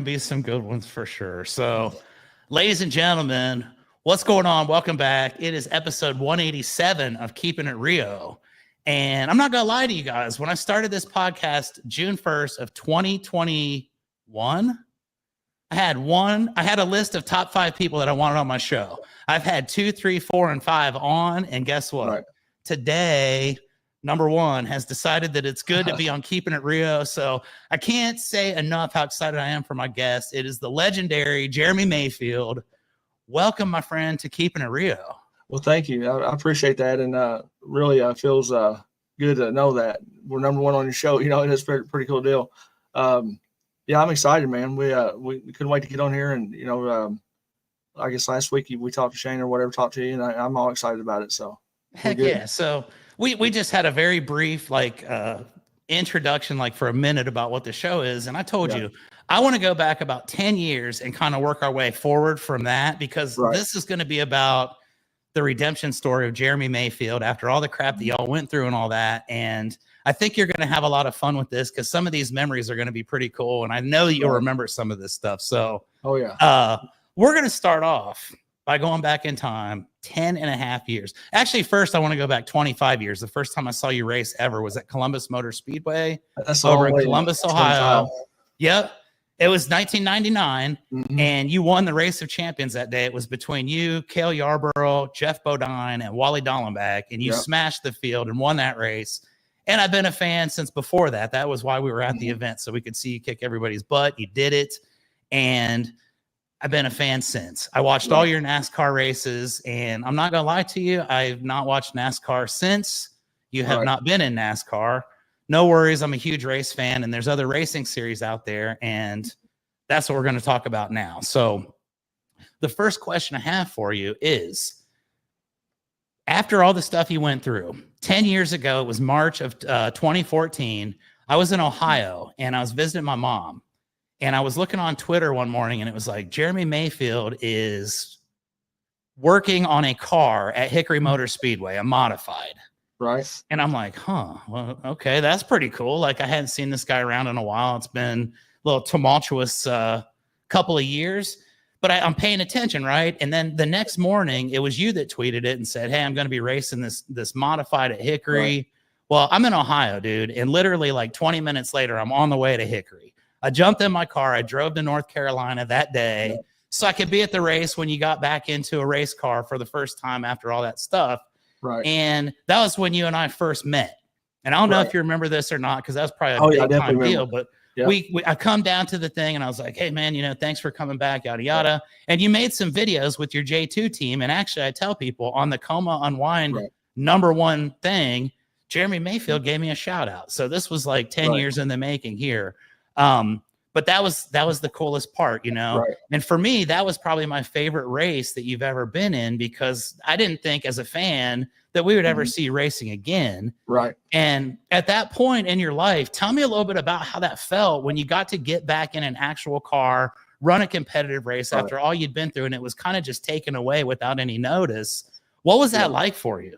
be some good ones for sure. So, ladies and gentlemen, what's going on? Welcome back. It is episode 187 of Keepin It Rio. And I'm not going to lie to you guys. When I started this podcast June 1st of 2021, I had a list of top 5 people that I wanted on my show. I've had 2, 3, 4, and 5 on. And guess what? Right. Today, number 1 has decided that it's good to be on Keepin It Rio. So I can't say enough how excited I am for my guest. It is the legendary Jeremy Mayfield. Welcome, my friend, to Keepin It Rio. Well, thank you. I appreciate that. And really feels good to know that we're number 1 on your show. You know, it is a pretty cool deal. Yeah, I'm excited, man. We couldn't wait to get on here. And, you know, I guess last week we talked to Shane or whatever, talked to you, and I'm all excited about it. So heck yeah. So we just had a very brief introduction, for a minute about what the show is. And I told you, I want to go back about 10 years and kind of work our way forward from that, because this is going to be about the redemption story of Jeremy Mayfield after all the crap that y'all went through and all that. And I think you're going to have a lot of fun with this, because some of these memories are going to be pretty cool. And I know you'll remember some of this stuff. So, we're going to start off by going back in time 10 and a half years. Actually, first, I want to go back 25 years. The first time I saw you race ever was at Columbus Motor Speedway over in Columbus, Ohio. Yep. It was 1999, and you won the Race of Champions that day. It was between you, Cale Yarborough, Jeff Bodine, and Wally Dallenbach, and you smashed the field and won that race. And I've been a fan since before that. That was why we were at the event, so we could see you kick everybody's butt. You did it, and I've been a fan since. I watched all your NASCAR races, and I'm not going to lie to you, I've not watched NASCAR since you have not been in NASCAR. No worries, I'm a huge race fan, and there's other racing series out there, and that's what we're going to talk about now. So the first question I have for you is, after all the stuff you went through, 10 years ago, it was March of 2014, I was in Ohio, and I was visiting my mom. And I was looking on Twitter one morning, and it was like, Jeremy Mayfield is working on a car at Hickory Motor Speedway, a modified. Right. And I'm like, well, okay, that's pretty cool. I hadn't seen this guy around in a while. It's been a little tumultuous couple of years, but I'm paying attention, right? And then the next morning, it was you that tweeted it and said, hey, I'm going to be racing this modified at Hickory. Right. Well, I'm in Ohio, dude. And literally 20 minutes later, I'm on the way to Hickory. I jumped in my car. I drove to North Carolina that day so I could be at the race when you got back into a race car for the first time after all that stuff. Right. And that was when you and I first met. And I don't know if you remember this or not, because that was probably a big time deal. But I come down to the thing, and I was like, hey, man, thanks for coming back, yada, yada. And you made some videos with your J2 team. And actually, I tell people on the Coma Unwind number 1 thing, Jeremy Mayfield gave me a shout out. So this was 10 years in the making here. But that was the coolest part, And for me, that was probably my favorite race that you've ever been in, because I didn't think as a fan that we would ever see you racing again. Right. And at that point in your life, tell me a little bit about how that felt when you got to get back in an actual car, run a competitive race after all you'd been through, and it was kind of just taken away without any notice. What was that like for you?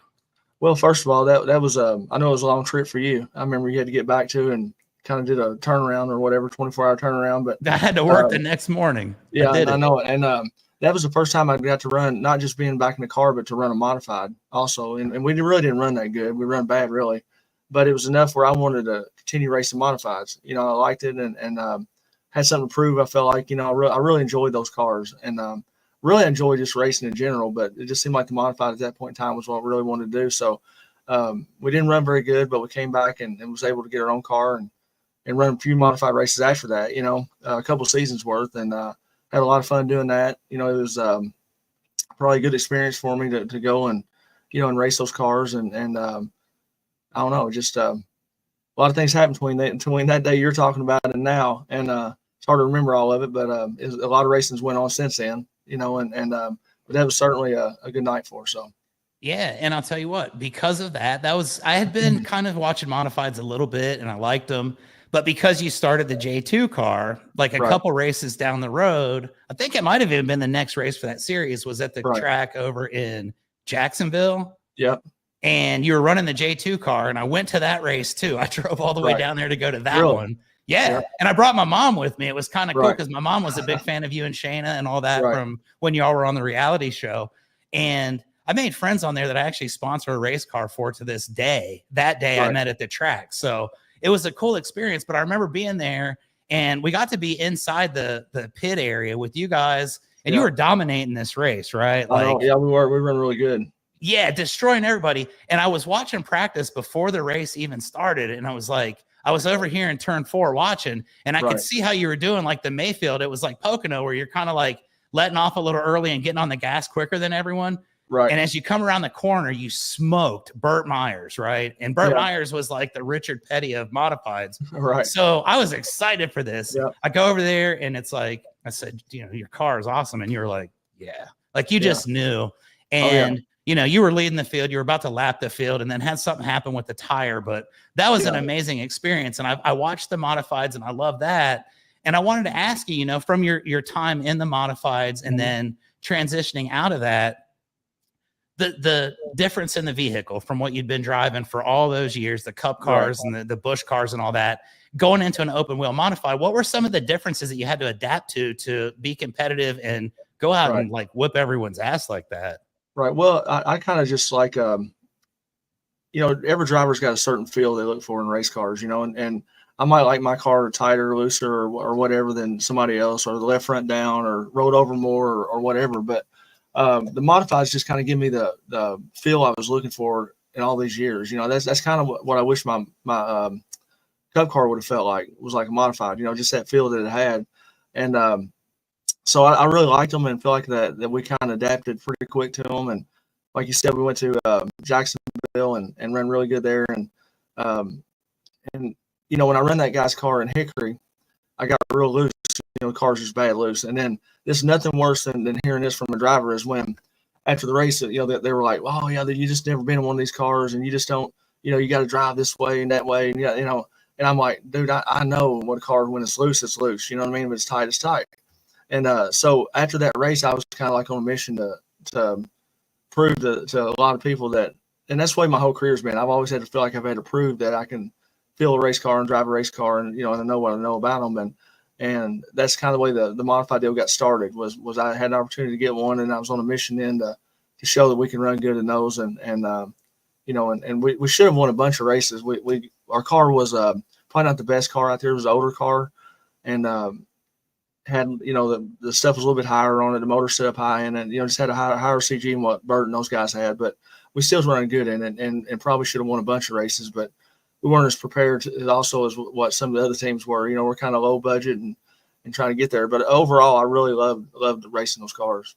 Well, first of all, that was I know it was a long trip for you. I remember you had to get back to and kind of did a turnaround or whatever, 24-hour turnaround. But I had to work the next morning. Yeah, I know it. And that was the first time I got to run, not just being back in the car, but to run a modified also. And we really didn't run that good. We run bad, really. But it was enough where I wanted to continue racing modifieds. I liked it and had something to prove. I felt like, I really enjoyed those cars and really enjoyed just racing in general. But it just seemed like the modified at that point in time was what I really wanted to do. So we didn't run very good, but we came back and was able to get our own car and run a few modified races after that, a couple seasons worth, and had a lot of fun doing that. It was probably a good experience for me to go and, and race those cars. And I don't know, just a lot of things happened between that day you're talking about and now. And it's hard to remember all of it, but a lot of racings went on since then, but that was certainly a good night for us. So. Yeah, and I'll tell you what, because of that I had been kind of watching modifieds a little bit, and I liked them. But because you started the J2 car, a couple races down the road, I think it might have even been the next race for that series was at the track over in Jacksonville. Yep. And you were running the J2 car, and I went to that race too. I drove all the way down there to go to that one. Yeah. Yeah. And I brought my mom with me. It was kind of cool Right. because my mom was a big fan of you and Shayna and all that Right. from when y'all were on the reality show. And I made friends on there that I actually sponsor a race car for to this day. That day I met at the track. So it was a cool experience. But I remember being there and we got to be inside the pit area with you guys. And you were dominating this race, right? Like, yeah, we were. We were really good. Yeah, destroying everybody. And I was watching practice before the race even started. And I was like, I was over here in turn 4 watching, and I could see how you were doing like the Mayfield. It was like Pocono where you're kind of like letting off a little early and getting on the gas quicker than everyone. Right. And as you come around the corner, you smoked Burt Myers, right? And Burt Myers was like the Richard Petty of modifieds. Right. So I was excited for this. Yep. I go over there and it's like, I said, you know, your car is awesome. And you were like, yeah, like you just knew. And you know, you were leading the field, you were about to lap the field, and then had something happen with the tire. But that was an amazing experience. And I watched the modifieds and I love that. And I wanted to ask you, you know, from your time in the modifieds and then transitioning out of that, the difference in the vehicle from what you'd been driving for all those years, the cup cars and the Busch cars and all that, going into an open wheel modified, what were some of the differences that you had to adapt to be competitive and go out and like whip everyone's ass like that? Right. Well, I kind of just like, you know, every driver's got a certain feel they look for in race cars, you know, and I might like my car tighter, looser, or whatever than somebody else, or the left front down, or rolled over more, or whatever. But the modifieds just kind of give me the feel I was looking for in all these years. You know, that's kind of what I wish my Cup car would have felt like. It was like a modified, you know, just that feel that it had. And so I really liked them and feel like that we kind of adapted pretty quick to them. And like you said, we went to Jacksonville and ran really good there. And you know, when I ran that guy's car in Hickory, I got real loose. You know, the car's just bad loose. And then there's nothing worse than hearing this from a driver is when after the race, you know, they were like, "Oh yeah, you just never been in one of these cars, and you just don't, you know, you got to drive this way and that way." And you know, and I'm like, dude, I know what a car, when it's loose, it's loose. You know what I mean? If it's tight, it's tight. And so after that race, I was kind of like on a mission to prove to a lot of people that, and that's the way my whole career's been. I've always had to feel like I've had to prove that I can feel a race car and drive a race car, and you know, and I know what I know about them. And that's kind of the way the modified deal got started. Was I had an opportunity to get one, and I was on a mission then to show that we can run good in those, and you know, and we should have won a bunch of races. Our car was probably not the best car out there. It was an older car, and had, you know, the stuff was a little bit higher on it, the motor set up high, and you know, just had a higher CG than what Bert and those guys had. But we still was running good in it, and probably should have won a bunch of races, but we weren't as prepared also as what some of the other teams were. You know, we're kind of low budget and trying to get there. But overall, I really loved racing those cars.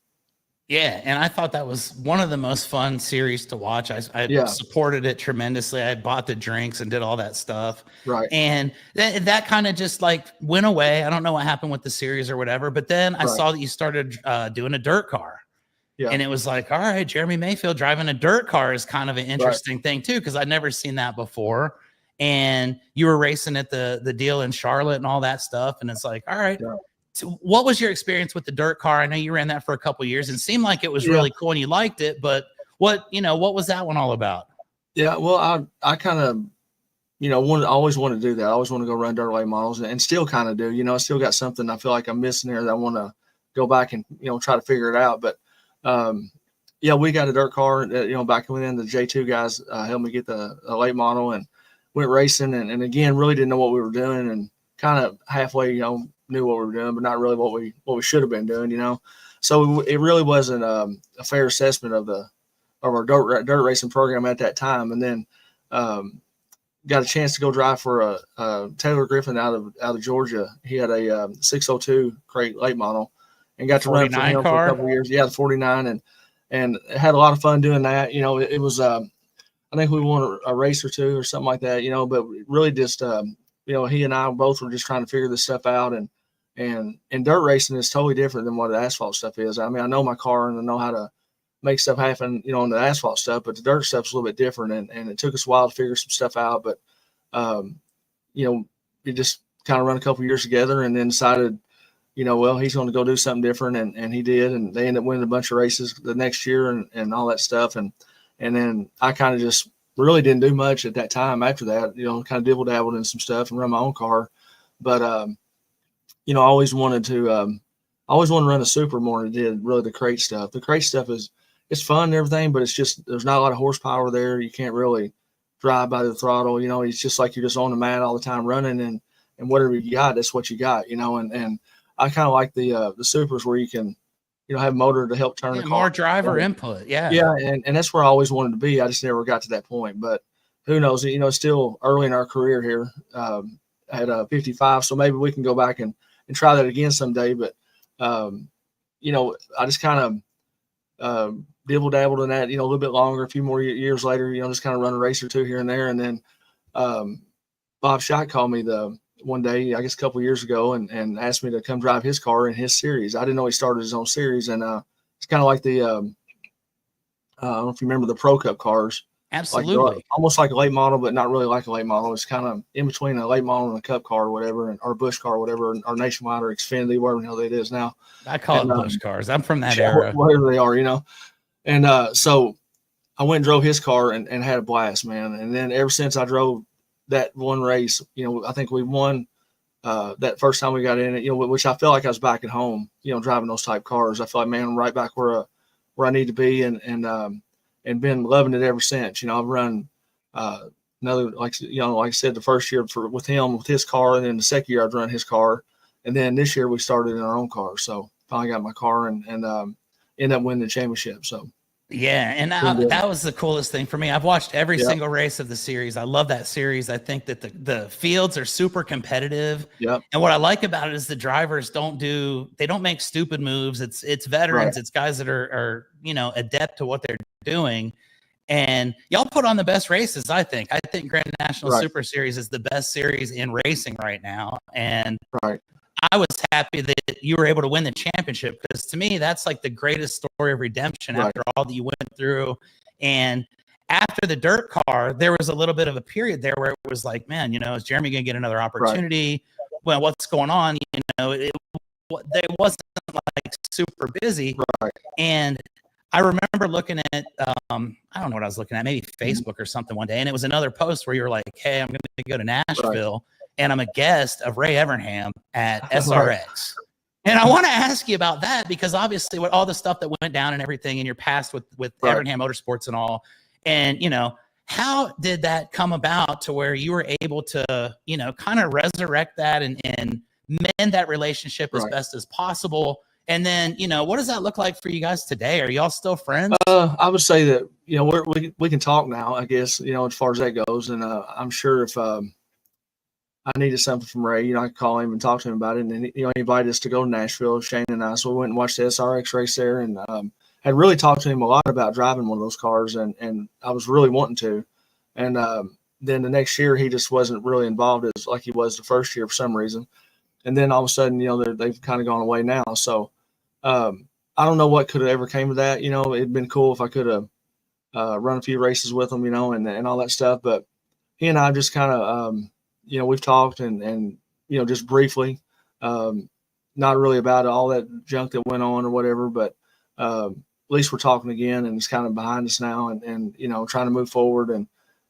Yeah, and I thought that was one of the most fun series to watch. I supported it tremendously. I bought the drinks and did all that stuff. Right. And that kind of just like went away. I don't know what happened with the series or whatever, but then I saw that you started doing a dirt car. Yeah. And it was like, all right, Jeremy Mayfield driving a dirt car is kind of an interesting thing too, because I'd never seen that before. And you were racing at the deal in Charlotte and all that stuff. And it's like, all right. Yeah. So what was your experience with the dirt car? I know you ran that for a couple of years and it seemed like it was really cool and you liked it, but what was that one all about? Yeah, well, I kind of, you know, always want to do that. I always want to go run dirt late models and still kind of do. You know, I still got something I feel like I'm missing there that I want to go back and, you know, try to figure it out. But yeah, we got a dirt car, you know, back when the J2 guys helped me get the late model and went racing and again, really didn't know what we were doing and kind of halfway, you know, knew what we were doing, but not really what we should have been doing, you know. So it really wasn't a fair assessment of our dirt racing program at that time. And then got a chance to go drive for Taylor Griffin out of Georgia. He had a 602 crate late model and got to run for him for a couple of years. Yeah, the 49 and had a lot of fun doing that. You know, it was I think we won a race or two or something like that, you know, but really just you know, he and I both were just trying to figure this stuff out and dirt racing is totally different than what the asphalt stuff is. I mean, I know my car and I know how to make stuff happen, you know, on the asphalt stuff, but the dirt stuff's a little bit different. And it took us a while to figure some stuff out, but, you know, we just kind of run a couple of years together and then decided, you know, well, he's going to go do something different. And he did. And they ended up winning a bunch of races the next year and all that stuff. And then I kind of just really didn't do much at that time after that, you know, kind of dabbled in some stuff and run my own car. But you know, I always wanted to run a super more than I did really the crate stuff. The crate stuff it's fun and everything, but it's just there's not a lot of horsepower there. You can't really drive by the throttle. You know, it's just like you're just on the mat all the time running, and whatever you got, that's what you got. You know, and I kind of like the supers where you can, you know, have a motor to help turn the car. More driver input. Yeah. Yeah. And that's where I always wanted to be. I just never got to that point, but who knows, you know, it's still early in our career here at 55. So maybe we can go back and try that again someday. But, you know, I just kind of dibble dabbled in that, you know, a little bit longer, a few more years later, you know, just kind of run a race or two here and there. And then Bob Schott called me one day, I guess a couple of years ago, and asked me to come drive his car in his series. I didn't know he started his own series, and it's kind of like the I don't know if you remember the Pro Cup cars. Absolutely, like, almost like a late model, but not really like a late model. It's kind of in between a late model and a Cup car or whatever, or a Busch car or whatever, or Nationwide or Xfinity, whatever the hell it is now. I call it Busch cars. I'm from that era. Whatever they are, you know. And so I went and drove his car and had a blast, man. And then ever since I drove that one race, you know, I think we won that first time we got in it, you know, which I felt like I was back at home, you know, driving those type cars. I felt like, man, I'm right back where I need to be, and been loving it ever since. You know, I've run another, like, you know, like I said, the first year with his car, and then the second year I'd run his car, and then this year we started in our own car. So finally got my car and ended up winning the championship. So. Yeah, and that was the coolest thing for me. I've watched every single race of the series. I love that series. I think that the fields are super competitive. Yeah. And what I like about it is the drivers don't make stupid moves. It's veterans. Right. It's guys that are, you know, adept to what they're doing. And y'all put on the best races, I think. I think Grand National Super Series is the best series in racing right now. And I was happy that you were able to win the championship, because to me, that's like the greatest story of redemption after all that you went through. And after the dirt car, there was a little bit of a period there where it was like, man, you know, is Jeremy going to get another opportunity? Well, what's going on? You know, it wasn't like super busy. And I remember looking at, I don't know what I was looking at, maybe Facebook or something one day. And it was another post where you were like, hey, I'm going to go to Nashville. And I'm a guest of Ray Evernham at SRX. And I want to ask you about that, because obviously with all the stuff that went down and everything in your past with Evernham Motorsports and all, and, you know, how did that come about to where you were able to, you know, kind of resurrect that and mend that relationship as best as possible? And then, you know, what does that look like for you guys today? Are y'all still friends? I would say that, you know, we can talk now, I guess, you know, as far as that goes. And I'm sure if I needed something from Ray, you know, I could call him and talk to him about it. And, you know, he invited us to go to Nashville, Shane and I. So we went and watched the SRX race there, and had really talked to him a lot about driving one of those cars. And I was really wanting to. And then the next year, he just wasn't really involved as like he was the first year for some reason. And then all of a sudden, you know, they've kind of gone away now. So I don't know what could have ever came of that. You know, it'd been cool if I could have run a few races with him, you know, and all that stuff. But he and I just kind of, you know, we've talked and, you know, just briefly, not really about all that junk that went on or whatever, but at least we're talking again, and it's kind of behind us now, and, you know, trying to move forward,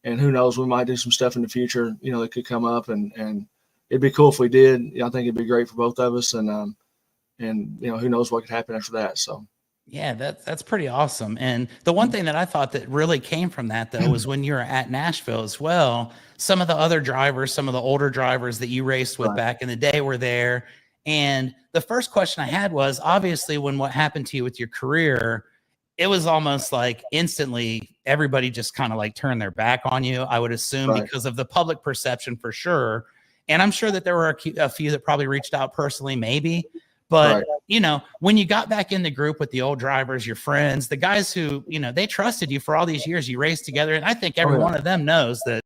and who knows, we might do some stuff in the future, you know, that could come up, and it'd be cool if we did. You know, I think it'd be great for both of us, and, you know, who knows what could happen after that. So. Yeah, that's pretty awesome. And the one thing that I thought that really came from that, though, was when you were at Nashville as well, some of the other drivers, some of the older drivers that you raced with back in the day were there. And the first question I had was, obviously, when what happened to you with your career, it was almost like instantly everybody just kind of like turned their back on you, I would assume, because of the public perception for sure. And I'm sure that there were a few that probably reached out personally, maybe. But, you know, when you got back in the group with the old drivers, your friends, the guys who, you know, they trusted you for all these years, you raced together. And I think every one of them knows that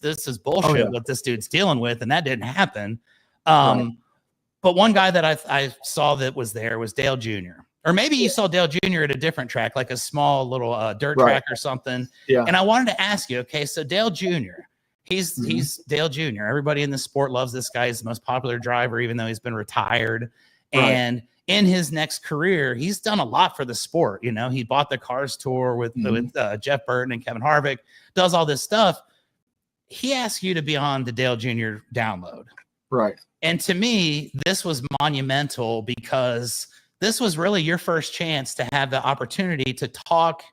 this is bullshit what this dude's dealing with. And that didn't happen. But one guy that I saw that was there was Dale Jr. Or maybe you saw Dale Jr. at a different track, like a small little dirt track or something. Yeah. And I wanted to ask you, okay, so Dale Jr., he's Dale Jr. Everybody in the sport loves this guy. He's the most popular driver, even though he's been retired. And in his next career, he's done a lot for the sport. You know, he bought the Cars Tour with Jeff Burton and Kevin Harvick, does all this stuff. He asked you to be on the Dale Jr. download. Right. And to me, this was monumental because this was really your first chance to have the opportunity to talk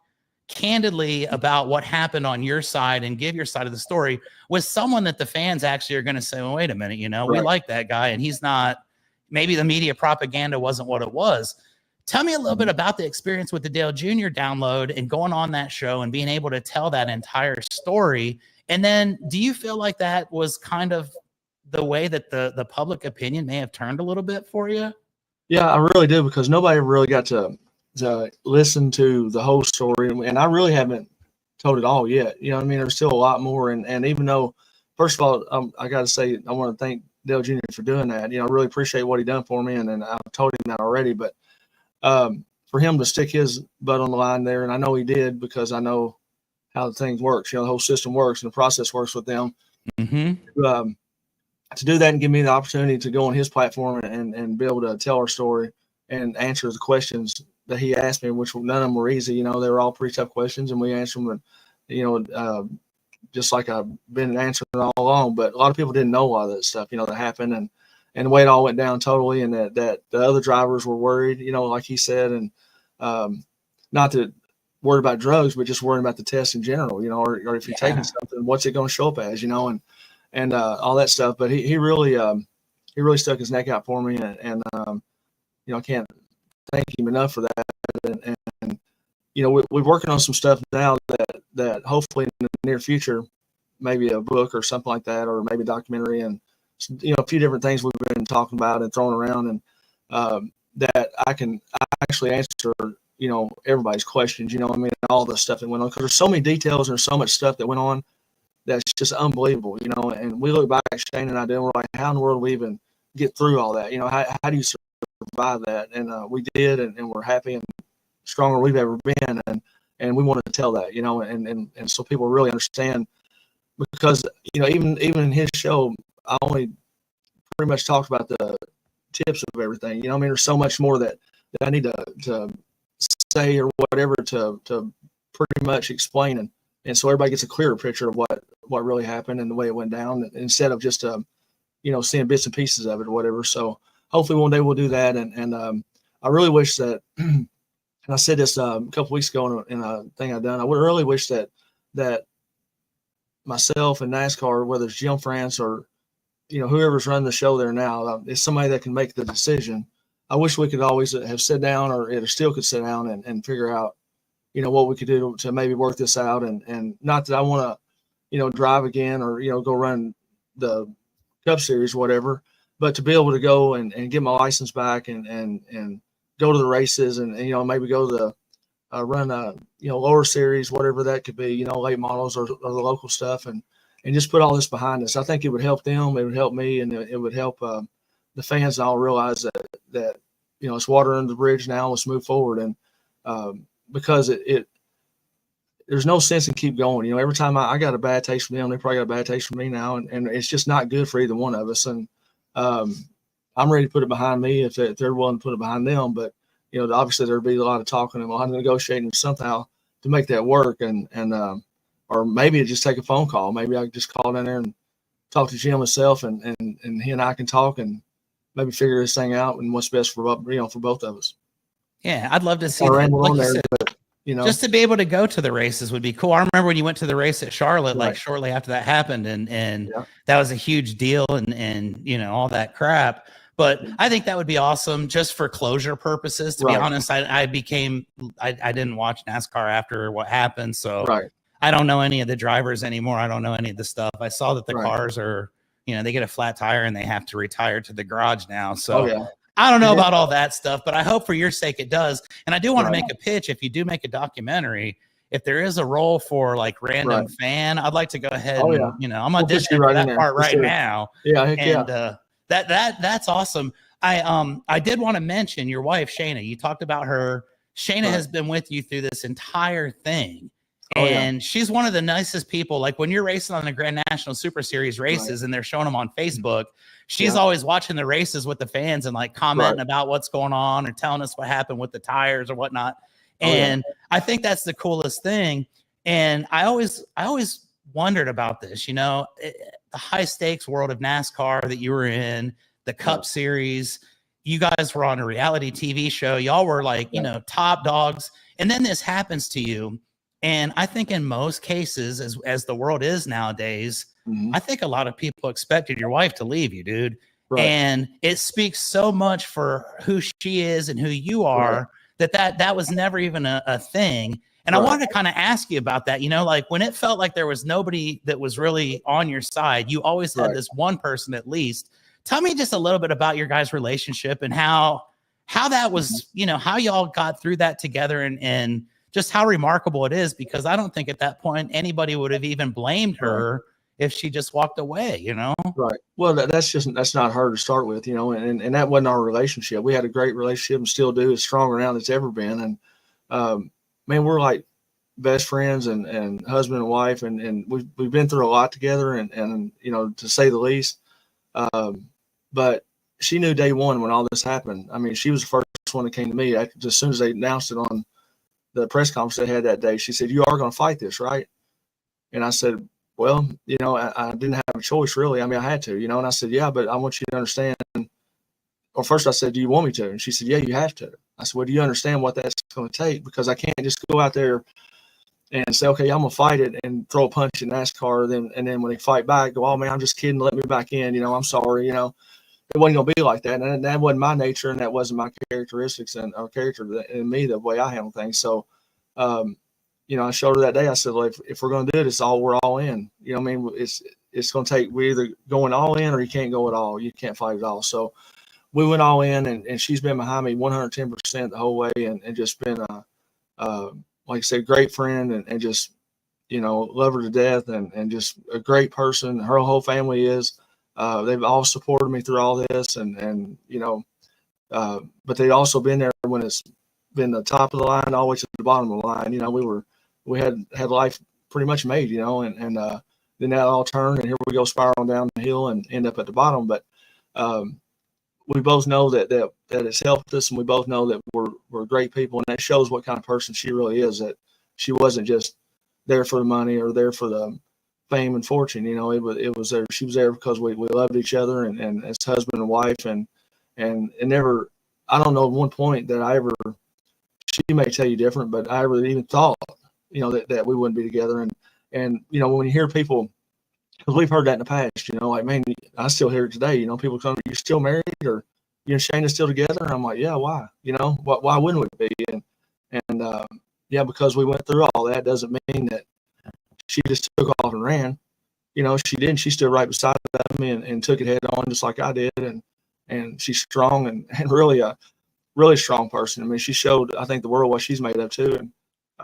candidly about what happened on your side and give your side of the story with someone that the fans actually are going to say, well, wait a minute, you know, we like that guy and he's not, maybe the media propaganda wasn't what it was. Tell me a little bit about the experience with the Dale Jr. download and going on that show and being able to tell that entire story. And then do you feel like that was kind of the way that the public opinion may have turned a little bit for you? Yeah, I really do, because nobody really got to listen to the whole story, and I really haven't told it all yet. You know what I mean? There's still a lot more, and even though, first of all, I got to say I want to thank Dale Jr. for doing that. You know, I really appreciate what he done for me, and I've told him that already. But for him to stick his butt on the line there, and I know he did, because I know how the things works. You know, the whole system works and the process works with them. Mm-hmm. To do that and give me the opportunity to go on his platform and be able to tell our story and answer the questions that he asked me, which none of them were easy. You know, they were all pretty tough questions, and we answered them, you know, just like I've been answering all along. But a lot of people didn't know a lot of that stuff, you know, that happened, and the way it all went down totally, and that the other drivers were worried, you know, like he said, and not to worry about drugs, but just worrying about the test in general, you know, or if you're taking something, what's it going to show up as, you know, and all that stuff. But he really stuck his neck out for me, and you know, I can't thank him enough for that. And you know, we're working on some stuff now that hopefully in the near future, maybe a book or something like that, or maybe a documentary, and you know, a few different things we've been talking about and throwing around, and that I can actually answer, you know, everybody's questions, you know, I mean, all the stuff that went on, because there's so many details and there's so much stuff that went on that's just unbelievable, you know. And we look back, Shane and I did, and we're like, how in the world do we even get through all that? You know, how do you survive that? And we did, and we're happy and stronger than we've ever been, and we want to tell that, you know, and so people really understand, because you know, even in his show, I only pretty much talked about the tips of everything, you know. I mean, there's so much more that I need to say or whatever to pretty much explain, and so everybody gets a clearer picture of what really happened and the way it went down, instead of just you know, seeing bits and pieces of it or whatever. So hopefully one day we'll do that, and I really wish that, and I said this a couple weeks ago in a thing I done, I would really wish that myself and NASCAR, whether it's Jim France or, you know, whoever's running the show there now, is somebody that can make the decision. I wish we could always have sat down, or still could sit down and figure out, you know, what we could do to maybe work this out. And not that I want to, you know, drive again, or, you know, go run the Cup Series, whatever, but to be able to go and get my license back and go to the races, and you know, maybe go to the run you know, lower series, whatever that could be, you know, late models or the local stuff, and just put all this behind us. I think it would help them, it would help me, and it would help the fans all realize that you know, it's water under the bridge now. Let's move forward, and because there's no sense in keep going. You know, every time I got a bad taste from them, they probably got a bad taste from me now, and it's just not good for either one of us. And I'm ready to put it behind me if they're willing to put it behind them. But you know, obviously there'd be a lot of talking and a lot of negotiating somehow to make that work, and or maybe just take a phone call. Maybe I could just call down there and talk to Jim myself, and he and I can talk and maybe figure this thing out and what's best for, you know, for both of us. Yeah, I'd love to see that. Like you said, but, you know, just to be able to go to the races would be cool. I remember when you went to the race at Charlotte, like shortly after that happened, and that was a huge deal, and you know, all that crap. But I think that would be awesome just for closure purposes. To be honest, I didn't watch NASCAR after what happened, so I don't know any of the drivers anymore. I don't know any of the stuff. I saw that the cars are, you know, they get a flat tire and they have to retire to the garage now. So I don't know about all that stuff, but I hope for your sake it does. And I do want to make a pitch. If you do make a documentary, if there is a role for like random fan, I'd like to go ahead and, you know, I'm auditioning for that part right now. That's awesome. I did want to mention your wife, Shayna. You talked about her. Shayna has been with you through this entire thing. And she's one of the nicest people. Like when you're racing on the Grand National Super Series races and they're showing them on Facebook, she's always watching the races with the fans and like commenting about what's going on or telling us what happened with the tires or whatnot. And I think that's the coolest thing. And I always wondered about this, you know, the high stakes world of NASCAR that you were in, the Cup Series. You guys were on a reality TV show. Y'all were like, you know, top dogs. And then this happens to you. And I think in most cases, as the world is nowadays, I think a lot of people expected your wife to leave you, dude. Right. And it speaks so much for who she is and who you are that was never even a thing. And I wanted to kind of ask you about that, you know, like when it felt like there was nobody that was really on your side, you always had this one person at least. Tell me just a little bit about your guys' relationship and how that was, you know, how y'all got through that together and just how remarkable it is, because I don't think at that point anybody would have even blamed her if she just walked away, you know? Right. Well, that's not her to start with, you know, and that wasn't our relationship. We had a great relationship and still do. It's stronger now than it's ever been. And, man, we're like best friends and husband and wife, and we've been through a lot together and, you know, to say the least. But she knew day one when all this happened. I mean, she was the first one that came to me as soon as they announced it on the press conference they had that day. She said, "You are going to fight this, right?" And I said, "Well, you know, I didn't have a choice really. I mean, I had to, you know." And I said, "Yeah, but I want you to understand." Or first I said, "Do you want me to?" And she said, "Yeah, you have to." I said, "Well, do you understand what that's going to take? Because I can't just go out there and say, okay, I'm going to fight it and throw a punch in NASCAR. And then when they fight back, go, oh man, I'm just kidding. Let me back in. You know, I'm sorry. You know, it wasn't going to be like that. And that wasn't my nature. And that wasn't my characteristics and our character and me, the way I handle things. So, you know, I showed her that day. I said, well, if we're going to do it, we're all in. You know what I mean? It's going to take, we're either going all in or you can't go at all. You can't fight at all. So we went all in, and she's been behind me 110% the whole way, and just been like I said, great friend, and just, you know, love her to death, and just a great person. Her whole family is. They've all supported me through all this, and you know, but they've also been there when it's been the top of the line, always at the bottom of the line. You know, we had life pretty much made, you know, and then that all turned, and here we go spiraling down the hill and end up at the bottom. But we both know that it's helped us, and we both know that we're great people, and that shows what kind of person she really is. That she wasn't just there for the money or there for the fame and fortune. You know, it was there. She was there because we loved each other, and as husband and wife, and it never. I don't know at one point that I ever. She may tell you different, but I ever even thought, you know, that we wouldn't be together. And you know, when you hear people. Because we've heard that in the past, you know, like, man, I still hear it today. You know, people come, "You're still married, or you and Shane are still together?" And I'm like, "Yeah, why? You know, why wouldn't we be?" And yeah, because we went through all that doesn't mean that she just took off and ran. You know, she didn't. She stood right beside me and took it head on, just like I did. And she's strong and really a really strong person. I mean, she showed, I think, the world what she's made of too.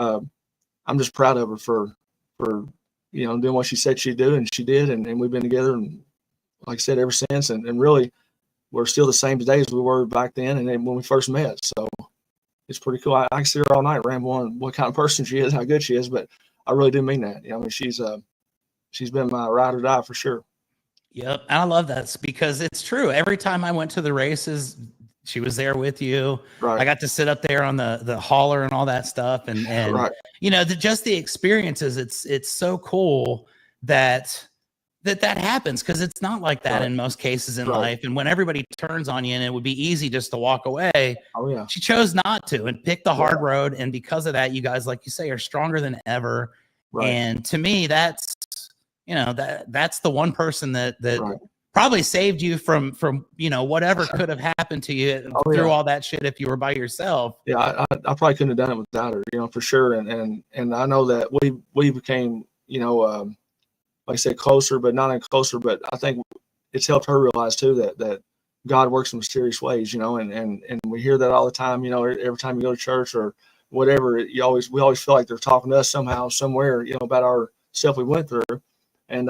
And I'm just proud of her for you know, doing what she said she'd do, and she did, and we've been together, and like I said, ever since, and really, we're still the same today as we were back then, and then when we first met. So it's pretty cool. I can sit here all night rambling on what kind of person she is, how good she is, but I really do mean that. You know, I mean, she's been my ride or die for sure. Yep, and I love that because it's true. Every time I went to the races, she was there with you. Right. I got to sit up there on the hauler and all that stuff, and right. You know, just the experiences. It's so cool that happens, because it's not like that in most cases in life. And when everybody turns on you, and it would be easy just to walk away. Oh yeah, she chose not to and picked the hard road, and because of that, you guys, like you say, are stronger than ever. Right. And to me, that's, you know, that's the one person that probably saved you from you know, whatever could have happened to you through all that shit if you were by yourself. Yeah, I probably couldn't have done it without her, you know, for sure. And I know that we became, you know, like I said, closer, but not closer. But I think it's helped her realize too that God works in mysterious ways, you know, and we hear that all the time. You know, every time you go to church or whatever, we always feel like they're talking to us somehow, somewhere, you know, about our stuff we went through. And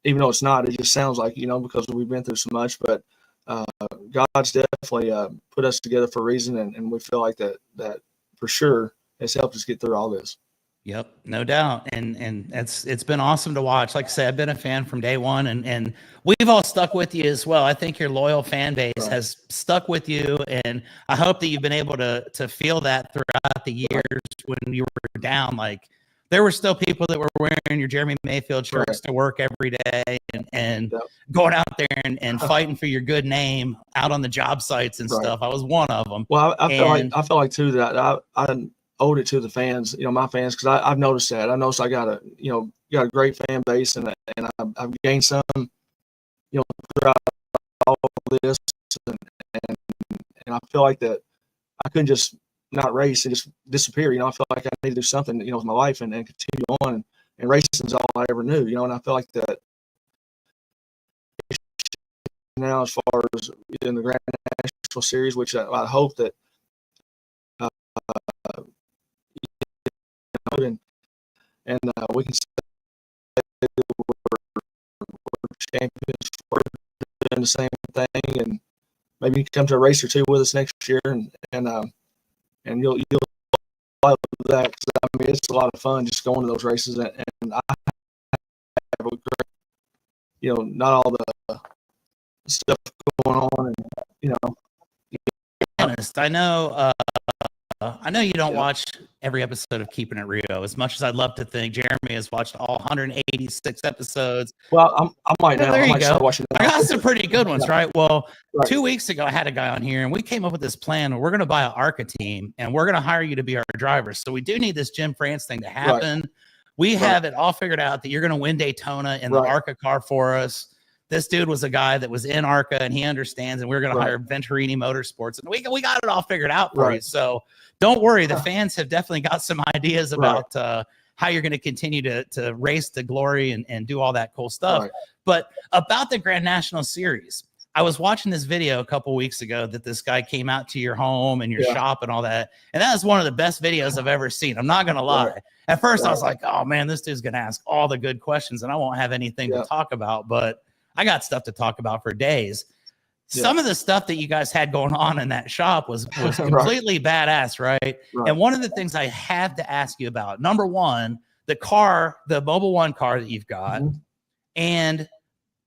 even though it's not, it just sounds like, you know, because we've been through so much. But God's definitely put us together for a reason, and we feel like that for sure has helped us get through all this. Yep, no doubt. And it's been awesome to watch. Like I said, I've been a fan from day one, and we've all stuck with you as well. I think your loyal fan base has stuck with you, and I hope that you've been able to feel that throughout the years when you were down. Like, there were still people that were wearing your Jeremy Mayfield shirts Right. to work every day and Yep. going out there and fighting for your good name out on the job sites and Right. stuff. I was one of them. Well, I And felt like too that I owed it to the fans, my fans, because I've noticed that. I noticed I got a great fan base, and I've gained some, throughout all of this, and, and and I feel like that I couldn't just not race and just disappear. I feel like I need to do something, with my life and continue on. And racing is all I ever knew, and I feel like that now, as far as in the Grand National Series, which I hope that we can say we're champions for doing the same thing, and maybe you can come to a race or two with us next year, and you'll love that, because I mean it's a lot of fun just going to those races, and I have a great, not all the stuff going on, and honest, I know you don't watch every episode of Keeping It Rio as much as I'd love to think. Jeremy has watched all 186 episodes. Well, I might now. There I you might go. start watching I got some pretty good ones, right? Well, Right. 2 weeks ago, I had a guy on here, and we came up with this plan. We're going to buy an ARCA team, and we're going to hire you to be our driver. So we do need this Jim France thing to happen. We have it all figured out that you're going to win Daytona in the ARCA car for us. This dude was a guy that was in ARCA, and he understands, and we're going to hire Venturini Motorsports, and we got it all figured out for you. So don't worry. The fans have definitely got some ideas about how you're going to continue to race to glory and do all that cool stuff. But about the Grand National Series, I was watching this video a couple weeks ago that this guy came out to your home and your shop and all that. And that was one of the best videos I've ever seen. I'm not going to lie. At first, I was like, oh, man, this dude's going to ask all the good questions, and I won't have anything to talk about. But I got stuff to talk about for days. Some of the stuff that you guys had going on in that shop was completely badass, right? And one of the things I have to ask you about, number one, the Mobile One car that you've got, and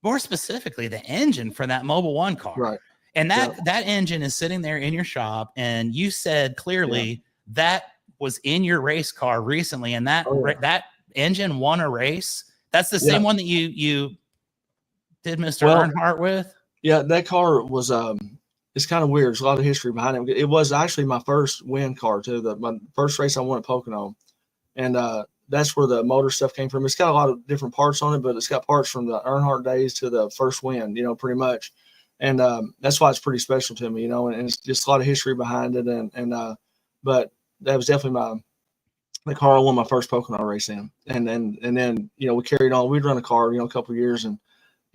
more specifically, the engine for that Mobile One car. And that engine is sitting there in your shop, and you said clearly that was in your race car recently, and that engine won a race. That's the same one that you did Mr. Earnhardt with? Yeah, that car was it's kind of weird. There's a lot of history behind it. It was actually my first win car too. My first race I won at Pocono, and that's where the motor stuff came from. It's got a lot of different parts on it, but it's got parts from the Earnhardt days to the first win, pretty much. And that's why it's pretty special to me, and it's just a lot of history behind it. But that was definitely the car I won my first Pocono race in. And then we carried on. We'd run a car, a couple of years, and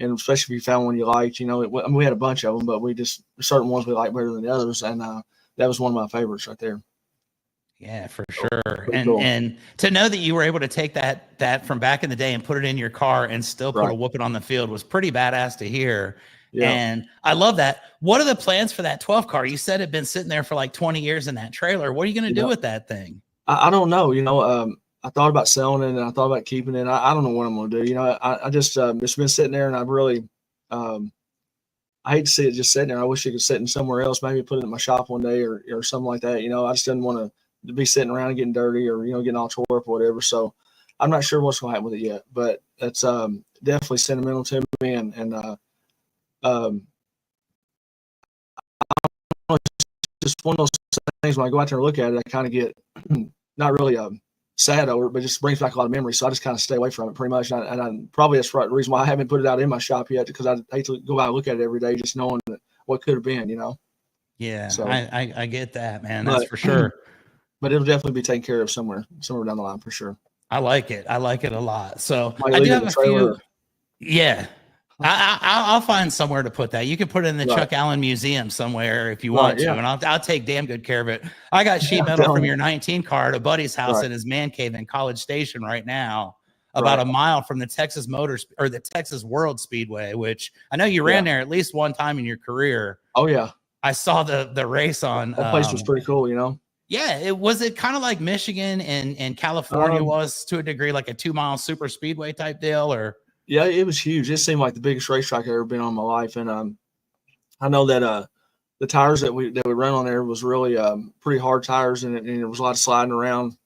especially if you found one you liked, we had a bunch of them, but certain ones we liked better than the others. And that was one of my favorites right there. Yeah, for sure. And to know that you were able to take that from back in the day and put it in your car and still put a whooping on the field was pretty badass to hear. Yeah. And I love that. What are the plans for that 12 car? You said it'd been sitting there for like 20 years in that trailer. What are you going to do with that thing? I don't know. I thought about selling it, and I thought about keeping it. I don't know what I'm going to do. I just it's been sitting there, and I've really I hate to see it just sitting there. I wish it could sit in somewhere else, maybe put it in my shop one day or something like that. I just didn't want to be sitting around and getting dirty or getting all tore up or whatever. So I'm not sure what's going to happen with it yet, but it's definitely sentimental to me, and just one of those things when I go out there and look at it, I kind of get not really sad over it, but just brings back a lot of memories. So I just kind of stay away from it pretty much. And probably that's the reason why I haven't put it out in my shop yet, because I hate to go out and look at it every day, just knowing what could have been, Yeah, so, I get that, man. That's for sure. But it'll definitely be taken care of somewhere down the line for sure. I like it. I like it a lot. So I do have a few. Yeah. I'll find somewhere to put that. You can put it in the Chuck Allen Museum somewhere if you want to, and I'll take damn good care of it. I got sheet metal from your 19 car at a buddy's house in his man cave in College Station right now, about a mile from the Texas the Texas World Speedway, which I know you ran there at least one time in your career. Oh yeah, I saw the race on. That place was pretty cool, Yeah, it kind of like Michigan and California was to a degree, like a 2-mile super speedway type deal, or. Yeah, it was huge. It seemed like the biggest racetrack I've ever been on in my life. And I know that the tires that we run on there was really pretty hard tires, and there was a lot of sliding around.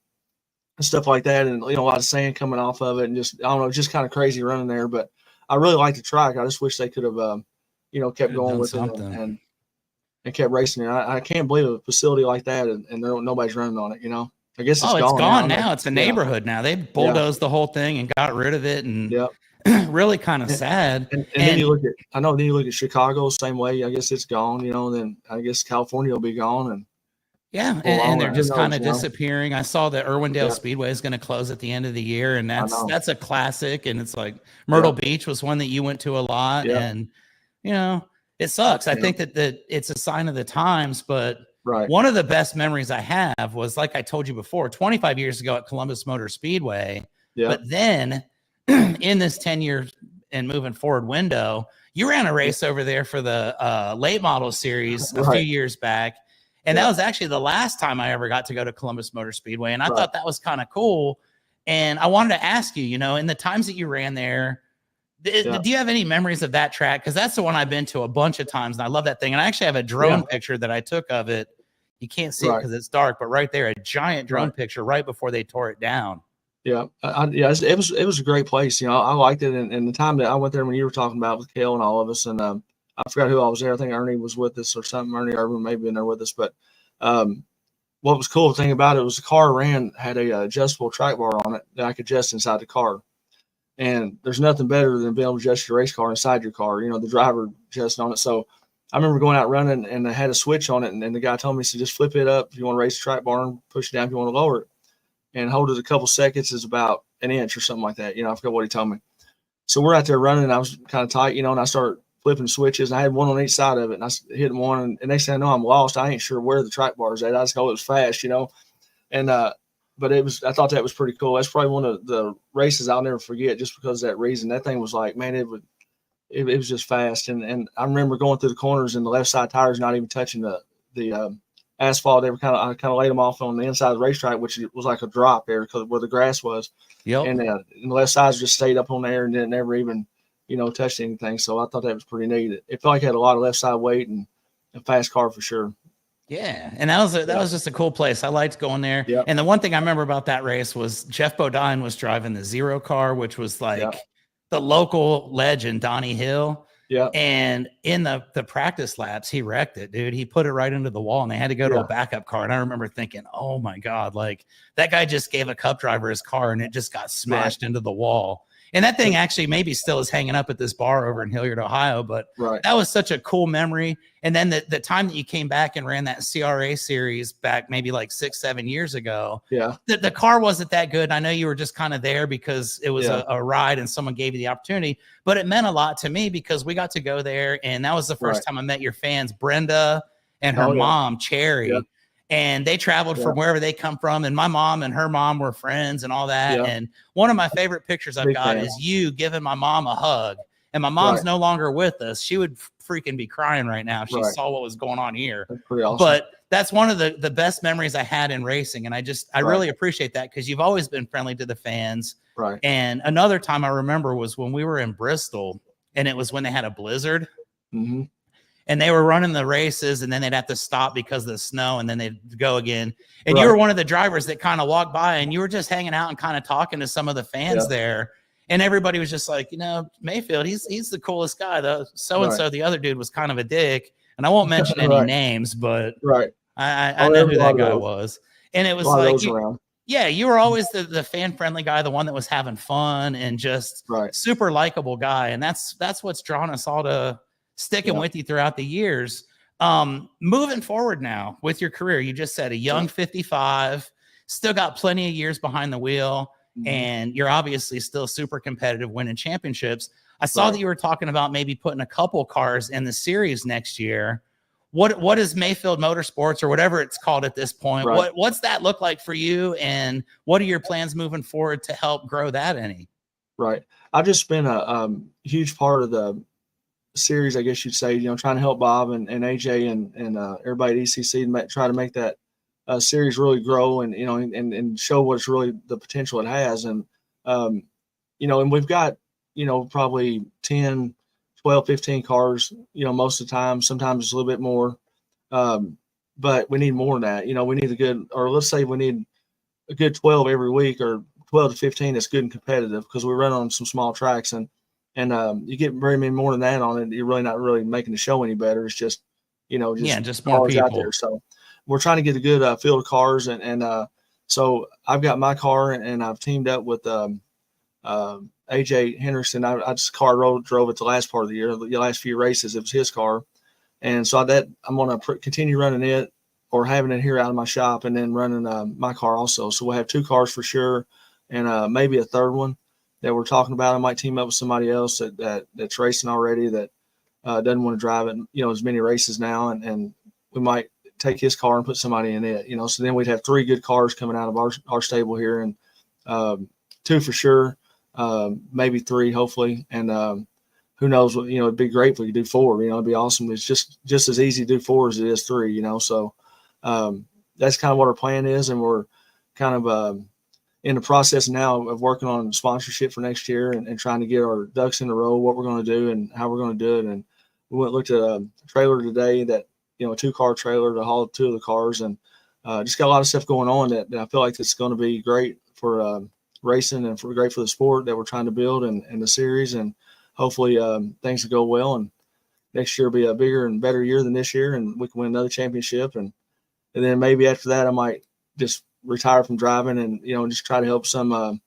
and stuff like that, and a lot of sand coming off of it, and just I don't know, just kind of crazy running there. But I really like the track. I just wish they could have kept Could have going done with it something. and kept racing it. I can't believe a facility like that and nobody's running on it. I guess it's Oh, it's gone now. gone now. It's a neighborhood now. They Yeah, bulldozed the whole thing and got rid of it, and yeah. really kind of And, sad. and then you look at then you look at Chicago, same way. I guess it's gone. Then I guess California will be gone, and Yeah, along and they're who just kind knows? of disappearing. I saw that Irwindale Yeah, Speedway is going to close at the end of the year, and I know. that's a classic. And it's like Yeah, Myrtle Beach was one that you went to a lot, yeah, and it sucks. I yeah. think that it's a sign of the times, but Right. one of the best memories I have was, like I told you before, 25 years ago at Columbus Motor Speedway. Yeah. But then in this 10 years and moving forward window, you ran a race over there for the late model series a few years back. And that was actually the last time I ever got to go to Columbus Motor Speedway. And I thought that was kind of cool. And I wanted to ask you, in the times that you ran there, do you have any memories of that track? Because that's the one I've been to a bunch of times, and I love that thing. And I actually have a drone picture that I took of it. You can't see it because it's dark, but right there, a giant drone picture right before they tore it down. Yeah, it was a great place. I liked it, and the time that I went there when you were talking about with Kale and all of us, and I forgot who I was there. I think Ernie was with us or something. Ernie Irvin may have been there with us, but what was cool thing about it was the car had a adjustable track bar on it that I could adjust inside the car. And there's nothing better than being able to adjust your race car inside your car. The driver adjusting on it. So I remember going out running and I had a switch on it, and the guy told me, so just flip it up if you want to raise the track bar and push it down if you want to lower it. And hold it a couple seconds is about an inch or something like that. I forgot what he told me. So we're out there running, and I was kind of tight, and I started flipping switches, and I had one on each side of it, and I hit one, and next thing I know, I'm lost. I ain't sure where the track bar is at. I just know it was fast, and but I thought that was pretty cool. That's probably one of the races I'll never forget, just because of that reason. That thing was like, man, it was just fast, and I remember going through the corners and the left side tires not even touching the asphalt. They were I kind of laid them off on the inside of the racetrack, which was like a drop there because where the grass was. Yep. And the left sides just stayed up on there and didn't never even, touched anything. So I thought that was pretty neat. It felt like it had a lot of left side weight and a fast car for sure. Yeah, and that was just a cool place. I liked going there. Yep. And the one thing I remember about that race was Jeff Bodine was driving the Zero car, which was like the local legend, Donnie Hill. Yeah. And in the practice laps, he wrecked it, dude. He put it right into the wall, and they had to go to a backup car. And I remember thinking, oh my God, like that guy just gave a cup driver his car and it just got smashed into the wall. And that thing actually maybe still is hanging up at this bar over in Hilliard, Ohio. But that was such a cool memory. And then the time that you came back and ran that CRA series back maybe like 6-7 years ago, the car wasn't that good. I know you were just kind of there because it was a ride and someone gave you the opportunity, but it meant a lot to me because we got to go there. And that was the first time I met your fans, Brenda and her mom, Cherry. Yeah. And they traveled from wherever they come from. And my mom and her mom were friends and all that. Yeah. And one of my favorite pictures I've got is you giving my mom a hug. And my mom's no longer with us. She would freaking be crying right now if she saw what was going on here. That's pretty awesome. But that's one of the best memories I had in racing. And I really appreciate that because you've always been friendly to the fans. Right. And another time I remember was when we were in Bristol, and it was when they had a blizzard. Mm-hmm. And they were running the races, and then they'd have to stop because of the snow, and then they'd go again. And you were one of the drivers that kind of walked by, and you were just hanging out and kind of talking to some of the fans there. And everybody was just like, Mayfield, he's the coolest guy. The so-and-so, the other dude was kind of a dick. And I won't mention any names, but I know who that guy was. And it was like, you were always the fan-friendly guy, the one that was having fun and just super likable guy. And that's what's drawn us all to sticking with you throughout the years. Moving forward now with your career, you just said a young 55, still got plenty of years behind the wheel, and you're obviously still super competitive, winning championships. I saw that you were talking about maybe putting a couple cars in the series next year. What is Mayfield Motorsports, or whatever it's called at this point? What's that look like for you, and what are your plans moving forward to help grow that any? Right. I've just been a huge part of the series, I guess you'd say, trying to help Bob and AJ and everybody at ECC to try to make that series really grow and, and show what's really the potential it has. And, and we've got, probably 10, 12, 15 cars, most of the time, sometimes it's a little bit more. But we need more than that. We need we need a good 12 every week, or 12 to 15 that's good and competitive, because we run on some small tracks, and you get very many more than that on it, you're really not really making the show any better. It's just, just more cars people out there. So we're trying to get a good field of cars, and so I've got my car, and I've teamed up with AJ Henderson. I just drove it the last part of the year, the last few races. It was his car, and so I'm going to continue running it, or having it here out of my shop, and then running my car also. So we'll have 2 cars for sure, and maybe a third one that we're talking about. I might team up with somebody else that's racing already, that doesn't want to drive it, as many races now, and we might take his car and put somebody in it, so then we'd have 3 good cars coming out of our stable here, and 2 for sure, maybe 3 hopefully, and who knows what, it'd be great if we could do 4, it'd be awesome. It's just as easy to do 4 as it is 3, so that's kind of what our plan is, and we're kind of in the process now of working on sponsorship for next year, and trying to get our ducks in a row, what we're going to do and how we're going to do it. And we went and looked at a trailer today, that a 2-car trailer to haul 2 of the cars, and just got a lot of stuff going on that I feel like it's going to be great for racing, and great for the sport that we're trying to build, and the series, and hopefully things will go well, and next year will be a bigger and better year than this year, and we can win another championship, and then maybe after that I might just retire from driving, and just try to help some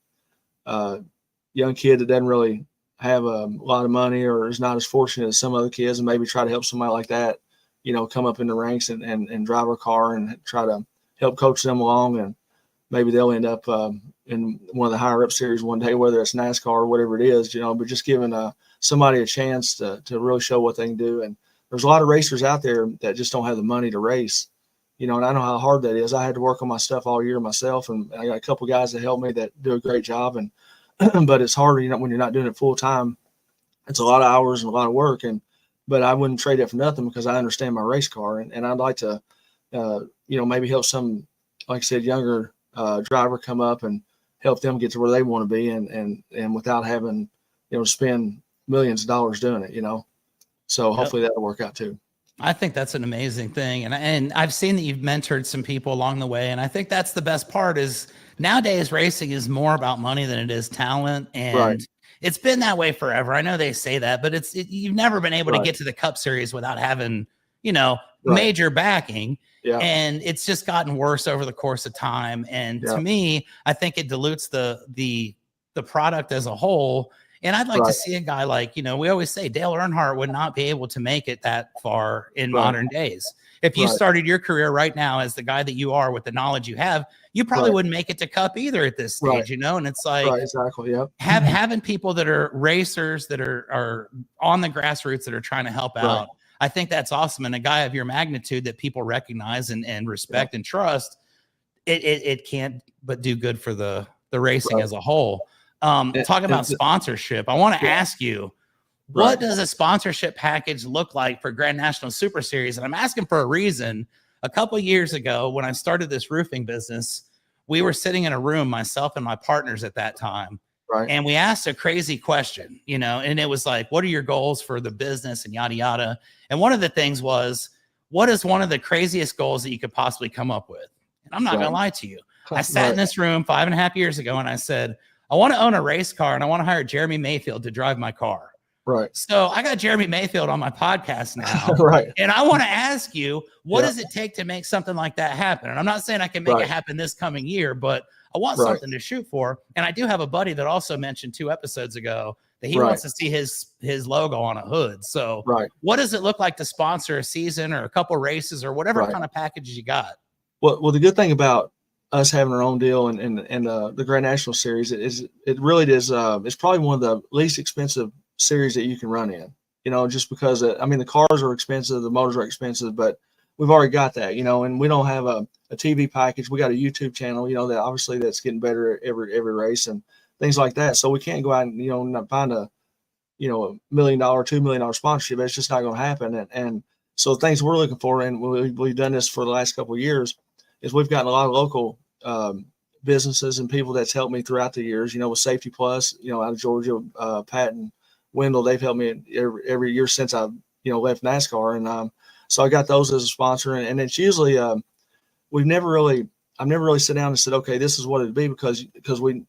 young kid that doesn't really have a lot of money, or is not as fortunate as some other kids, and maybe try to help somebody like that come up in the ranks, and drive a car, and try to help coach them along, and maybe they'll end up in one of the higher up series one day, whether it's NASCAR or whatever it is, but just giving somebody a chance to really show what they can do. And there's a lot of racers out there that just don't have the money to race, and I know how hard that is. I had to work on my stuff all year myself, and I got a couple guys that help me that do a great job, and but it's harder, when you're not doing it full time. It's a lot of hours and a lot of work, but I wouldn't trade it for nothing, because I understand my race car, and I'd like to maybe help some, like I said, younger driver come up and help them get to where they want to be, and without having to spend millions of dollars doing it, so hopefully that'll work out too. I think that's an amazing thing. And I've seen that you've mentored some people along the way. And I think that's the best part, is nowadays racing is more about money than it is talent. And it's been that way forever. I know they say that, but you've never been able to get to the Cup Series without having, major backing. Yeah. And it's just gotten worse over the course of time. And to me, I think it dilutes the product as a whole. And I'd like to see a guy like, we always say Dale Earnhardt would not be able to make it that far in modern days. If you started your career right now as the guy that you are with the knowledge you have, you probably wouldn't make it to Cup either at this stage, And it's like, exactly. Yeah. Having people that are racers, that are on the grassroots, that are trying to help out. I think that's awesome. And a guy of your magnitude that people recognize and respect and trust, it can't but do good for the racing as a whole. Talk about sponsorship. I want to ask you, what does a sponsorship package look like for Grand National Super Series? And I'm asking for a reason. A couple of years ago, when I started this roofing business, we were sitting in a room, myself and my partners at that time. And we asked a crazy question, and it was like, what are your goals for the business, and yada, yada. And one of the things was, what is one of the craziest goals that you could possibly come up with? And I'm not going to lie to you. I sat in this room 5.5 years ago, and I said, I want to own a race car, and I want to hire Jeremy Mayfield to drive my car. So I got Jeremy Mayfield on my podcast now. And I want to ask you, what does it take to make something like that happen? And I'm not saying I can make it happen this coming year, but I want something to shoot for. And I do have a buddy that also mentioned 2 episodes ago that he wants to see his logo on a hood. So what does it look like to sponsor a season or a couple races or whatever kind of packages you got? Well, the good thing about us having our own deal and the Grand National Series is it really is it's probably one of the least expensive series that you can run in, just because the cars are expensive, the motors are expensive, but we've already got that, and we don't have a TV package. We got a YouTube channel, that obviously that's getting better every race and things like that. So we can't go out and, not find a $1 million, $2 million sponsorship. It's just not going to happen. And so things we're looking for, and we've done this for the last couple of years, is we've gotten a lot of local businesses and people that's helped me throughout the years, with Safety Plus, out of Georgia, Pat and Wendell, they've helped me every year since I've, left NASCAR. And so I got those as a sponsor, and it's usually, we've never really I've never really sat down and said, okay, this is what it'd be because we,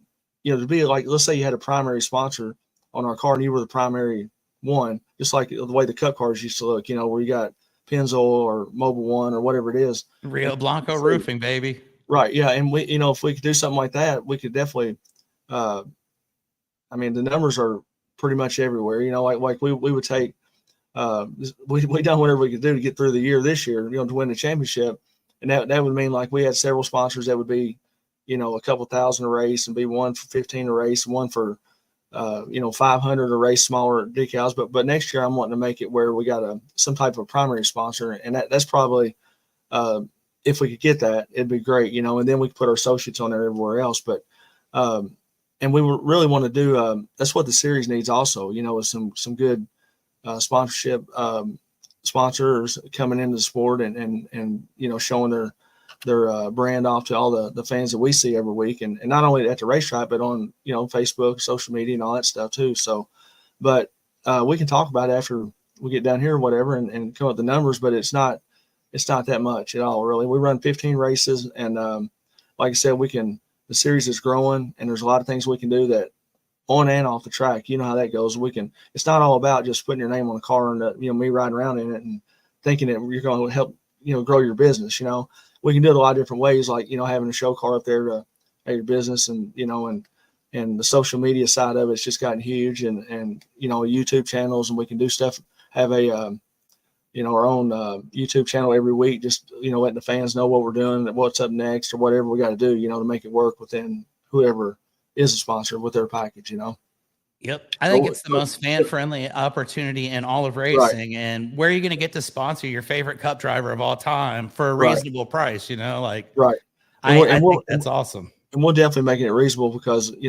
to be like, let's say you had a primary sponsor on our car and you were the primary one, just like the way the cup cars used to look, where you got Pennzoil or Mobile One or whatever it is. Rio Blanco roofing, baby. Right. Yeah. And we, if we could do something like that, we could definitely, the numbers are pretty much everywhere, like we would take, we done whatever we could do to get through the year this year, to win the championship. And that would mean like we had several sponsors that would be, a couple thousand a race and be one for 15 a race, one for, 500 a race, smaller decals. But next year I'm wanting to make it where we got some type of primary sponsor. And that's probably, if we could get that, it'd be great, and then we could put our associates on there everywhere else. But, and we really want to do, that's what the series needs also, is some good sponsorship sponsors coming into the sport and showing their brand off to all the fans that we see every week. And not only at the racetrack, but on, Facebook, social media and all that stuff too. So, but we can talk about it after we get down here or whatever and come up with the numbers, but it's not that much at all, really. We run 15 races and like I said, the series is growing and there's a lot of things we can do that on and off the track. You know how that goes. It's not all about just putting your name on a car and, me riding around in it and thinking that you're going to help, grow your business. We can do it a lot of different ways, like, having a show car up there to have your business and, and the social media side of it's just gotten huge and, YouTube channels, and we can do stuff, have a, our own YouTube channel every week, just, letting the fans know what we're doing, what's up next or whatever we got to do, to make it work within whoever is a sponsor with their package, Yep. I think it's the most fan-friendly opportunity in all of racing. Right. And where are you going to get to sponsor your favorite cup driver of all time for a reasonable price, Right. I think that's awesome. And we're definitely making it reasonable because, we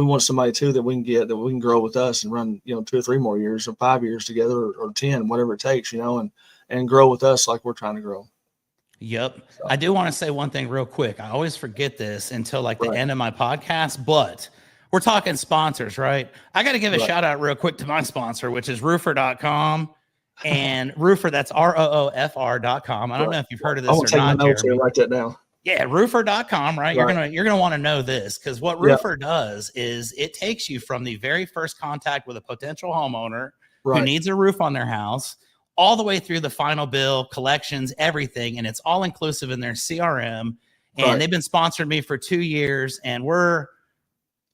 want somebody too that we can grow with us and run, 2 or 3 more years or 5 years together or 10, whatever it takes, and grow with us like we're trying to grow. Yep. So. I do want to say one thing real quick. I always forget this until like the end of my podcast, but we're talking sponsors, right? I got to give a shout out real quick to my sponsor, which is roofer.com and roofer. That's ROOFR.com. I don't know if you've heard of this or not, Jeremy. Write that down. Yeah, roofer.com, right? You're gonna want to know this because what Roofer does is it takes you from the very first contact with a potential homeowner who needs a roof on their house all the way through the final bill, collections, everything, and it's all inclusive in their CRM. And they've been sponsoring me for 2 years, and we're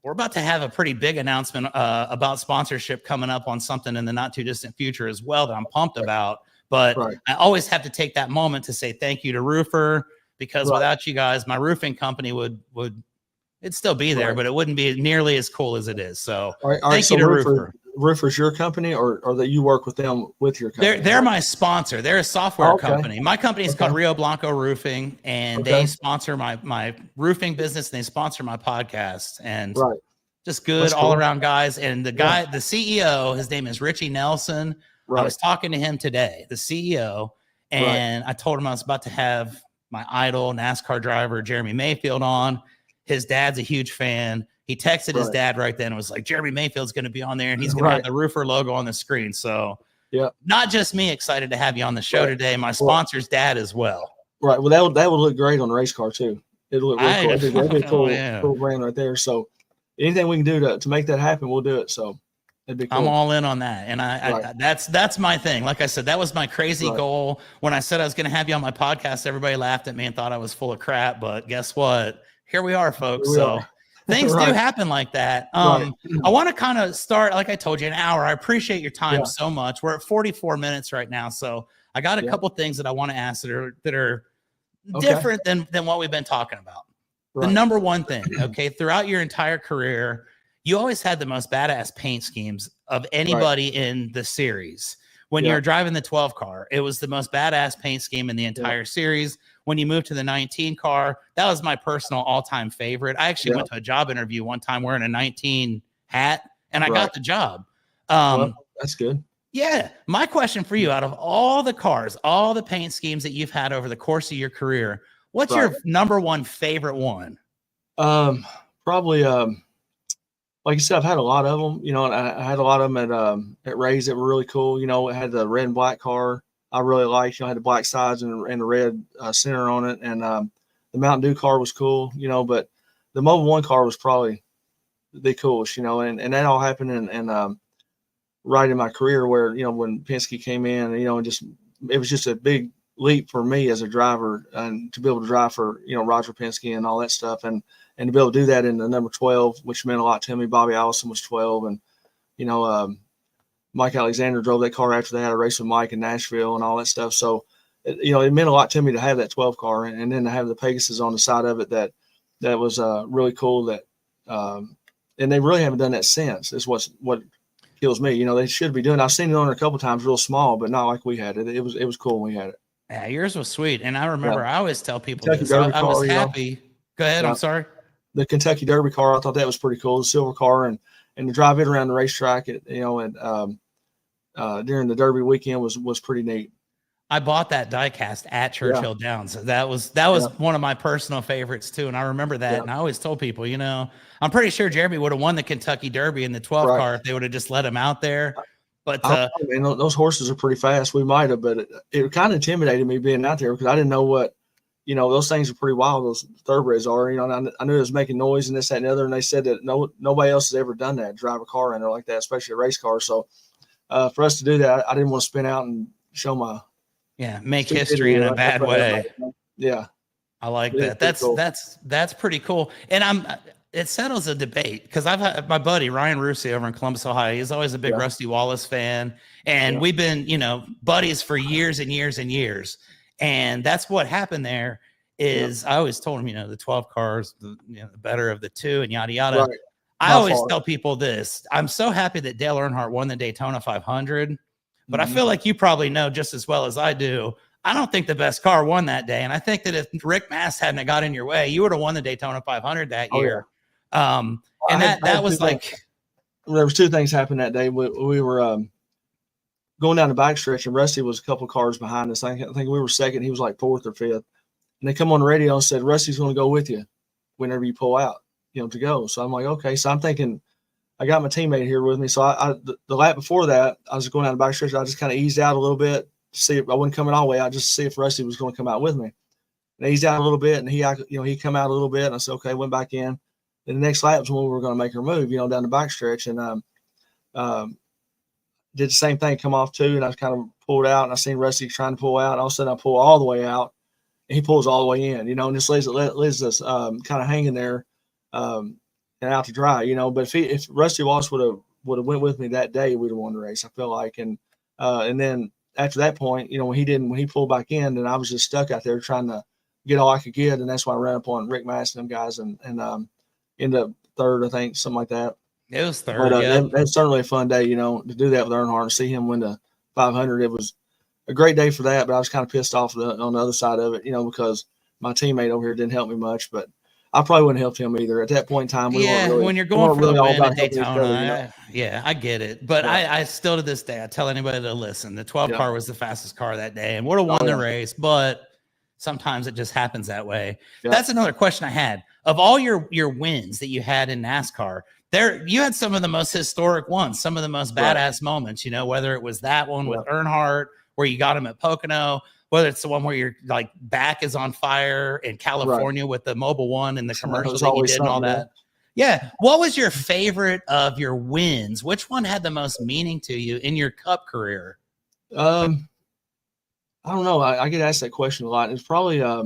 about to have a pretty big announcement about sponsorship coming up on something in the not too distant future as well that I'm pumped about. But I always have to take that moment to say thank you to Roofer. Because without you guys, my roofing company would it'd still be there, but it wouldn't be nearly as cool as it is. So thank you to Roofer. Roofer's your company or that you work with them with your company? They're my sponsor. They're a software company. My company is called Rio Blanco Roofing, and they sponsor my roofing business, and they sponsor my podcast. And just good all around guys. And the guy, the CEO, his name is Richie Nelson. I was talking to him today, the CEO, and I told him I was about to have my idol NASCAR driver, Jeremy Mayfield, on. His dad's a huge fan. He texted his dad right then and was like, Jeremy Mayfield's going to be on there and he's going to have the Roofer logo on the screen. So not just me excited to have you on the show today, my sponsor's dad as well. Right. Well, that would look great on the race car too. It'd look really cool. That'd be a cool brand right there. So anything we can do to make that happen, we'll do it. So it'd be cool. I'm all in on that. And I that's my thing. Like I said, that was my crazy goal. When I said I was going to have you on my podcast, everybody laughed at me and thought I was full of crap, but guess what? Here we are, folks. Things do happen like that. I want to kind of start, like I told you, an hour. I appreciate your time so much. We're at 44 minutes right now. So I got a couple things that I want to ask that are different than what we've been talking about. The number one thing, throughout your entire career, you always had the most badass paint schemes of anybody in the series. When you were driving the 12 car, it was the most badass paint scheme in the entire series. When you moved to the 19 car, that was my personal all-time favorite. I actually went to a job interview one time wearing a 19 hat, and I got the job. That's good. Yeah. My question for you, out of all the cars, all the paint schemes that you've had over the course of your career, what's your number one favorite one? Probably, like you said, I've had a lot of them, and I had a lot of them at Ray's that were really cool. It had the red and black car I really liked. Had the black sides and the red center on it. And Mountain Dew car was cool, but the Mobil 1 car was probably the coolest, and that all happened in right in my career where, when Penske came in, and it was just a big leap for me as a driver and to be able to drive for, Roger Penske and all that stuff. And to be able to do that in the number 12, which meant a lot to me. Bobby Allison was 12, and, Mike Alexander drove that car after they had a race with Mike in Nashville and all that stuff. So, it meant a lot to me to have that 12 car and then to have the Pegasus on the side of it that was really cool that, and they really haven't done that since. Is what kills me. They should be doing. I've seen it on there a couple of times, real small, but not like we had it. It was cool when we had it. Yeah, yours was sweet. And I remember I always tell people Kentucky this. Derby I was car, happy. Go ahead. Yeah. I'm sorry. The Kentucky Derby car, I thought that was pretty cool. The silver car and to drive it around the racetrack, during the Derby weekend was pretty neat. I bought that diecast at Churchill Downs. That was one of my personal favorites too. And I remember that. And I always told people, I'm pretty sure Jeremy would have won the Kentucky Derby in the 12 car if they would have just let him out there. But those horses are pretty fast. We might have, but it kind of intimidated me being out there because I didn't know what, those things are pretty wild. Those thoroughbreds are, and I knew it was making noise and this, that, and the other. And they said that nobody else has ever done that, drive a car in there like that, especially a race car. So for us to do that, I didn't want to spin out and show my make history in a bad way. Yeah, I like that. That's pretty cool. And it settles a debate because I've had my buddy Ryan Rusi over in Columbus, Ohio. He's always a big Rusty Wallace fan, and we've been buddies for years and years and years. And that's what happened there. Is I always told him, the 12 cars, the better of the two, and yada yada. Right. I always tell people this. I'm so happy that Dale Earnhardt won the Daytona 500, but I feel like you probably know just as well as I do. I don't think the best car won that day, and I think that if Rick Mast hadn't got in your way, you would have won the Daytona 500 that year. And that was like there was two things happened that day. We were going down the backstretch, and Rusty was a couple of cars behind us. I think we were second. He was like fourth or fifth. And they come on the radio and said, Rusty's going to go with you whenever you pull out, to go. So I'm like, okay. So I'm thinking, I got my teammate here with me. So the lap before that, I was going down the backstretch. I just kind of eased out a little bit to see if I wasn't coming all the way out, just to see if Rusty was going to come out with me. And I eased out a little bit, and he come out a little bit. And I said, okay, went back in. And the next lap was when we were going to make our move, down the backstretch. And did the same thing, come off too. And I kind of pulled out, and I seen Rusty trying to pull out. And all of a sudden, I pull all the way out, and he pulls all the way in, and just leaves us kind of hanging there and out to dry, But if Rusty Wallace would have went with me that day, we'd have won the race, I feel like. And then after that point, when he pulled back in, then I was just stuck out there trying to get all I could get. And that's why I ran up on Rick Mast and them guys and ended up third, I think, something like that. It was third. But that's certainly a fun day, to do that with Earnhardt and see him win the 500. It was a great day for that, but I was kind of pissed off on the other side of it, because my teammate over here didn't help me much, but I probably wouldn't help him either. At that point in time, when you're going for the win at Daytona, I get it. But I still, to this day, I tell anybody to listen. The 12 car was the fastest car that day and would have won the race, but sometimes it just happens that way. Yeah. That's another question I had. Of all your wins that you had in NASCAR, you had some of the most historic ones, some of the most badass moments, whether it was that one with Earnhardt where you got him at Pocono, whether it's the one where your back is on fire in California with the Mobil 1 and the commercials that you did and all that. Yeah. What was your favorite of your wins? Which one had the most meaning to you in your Cup career? I don't know. I get asked that question a lot. It's probably, I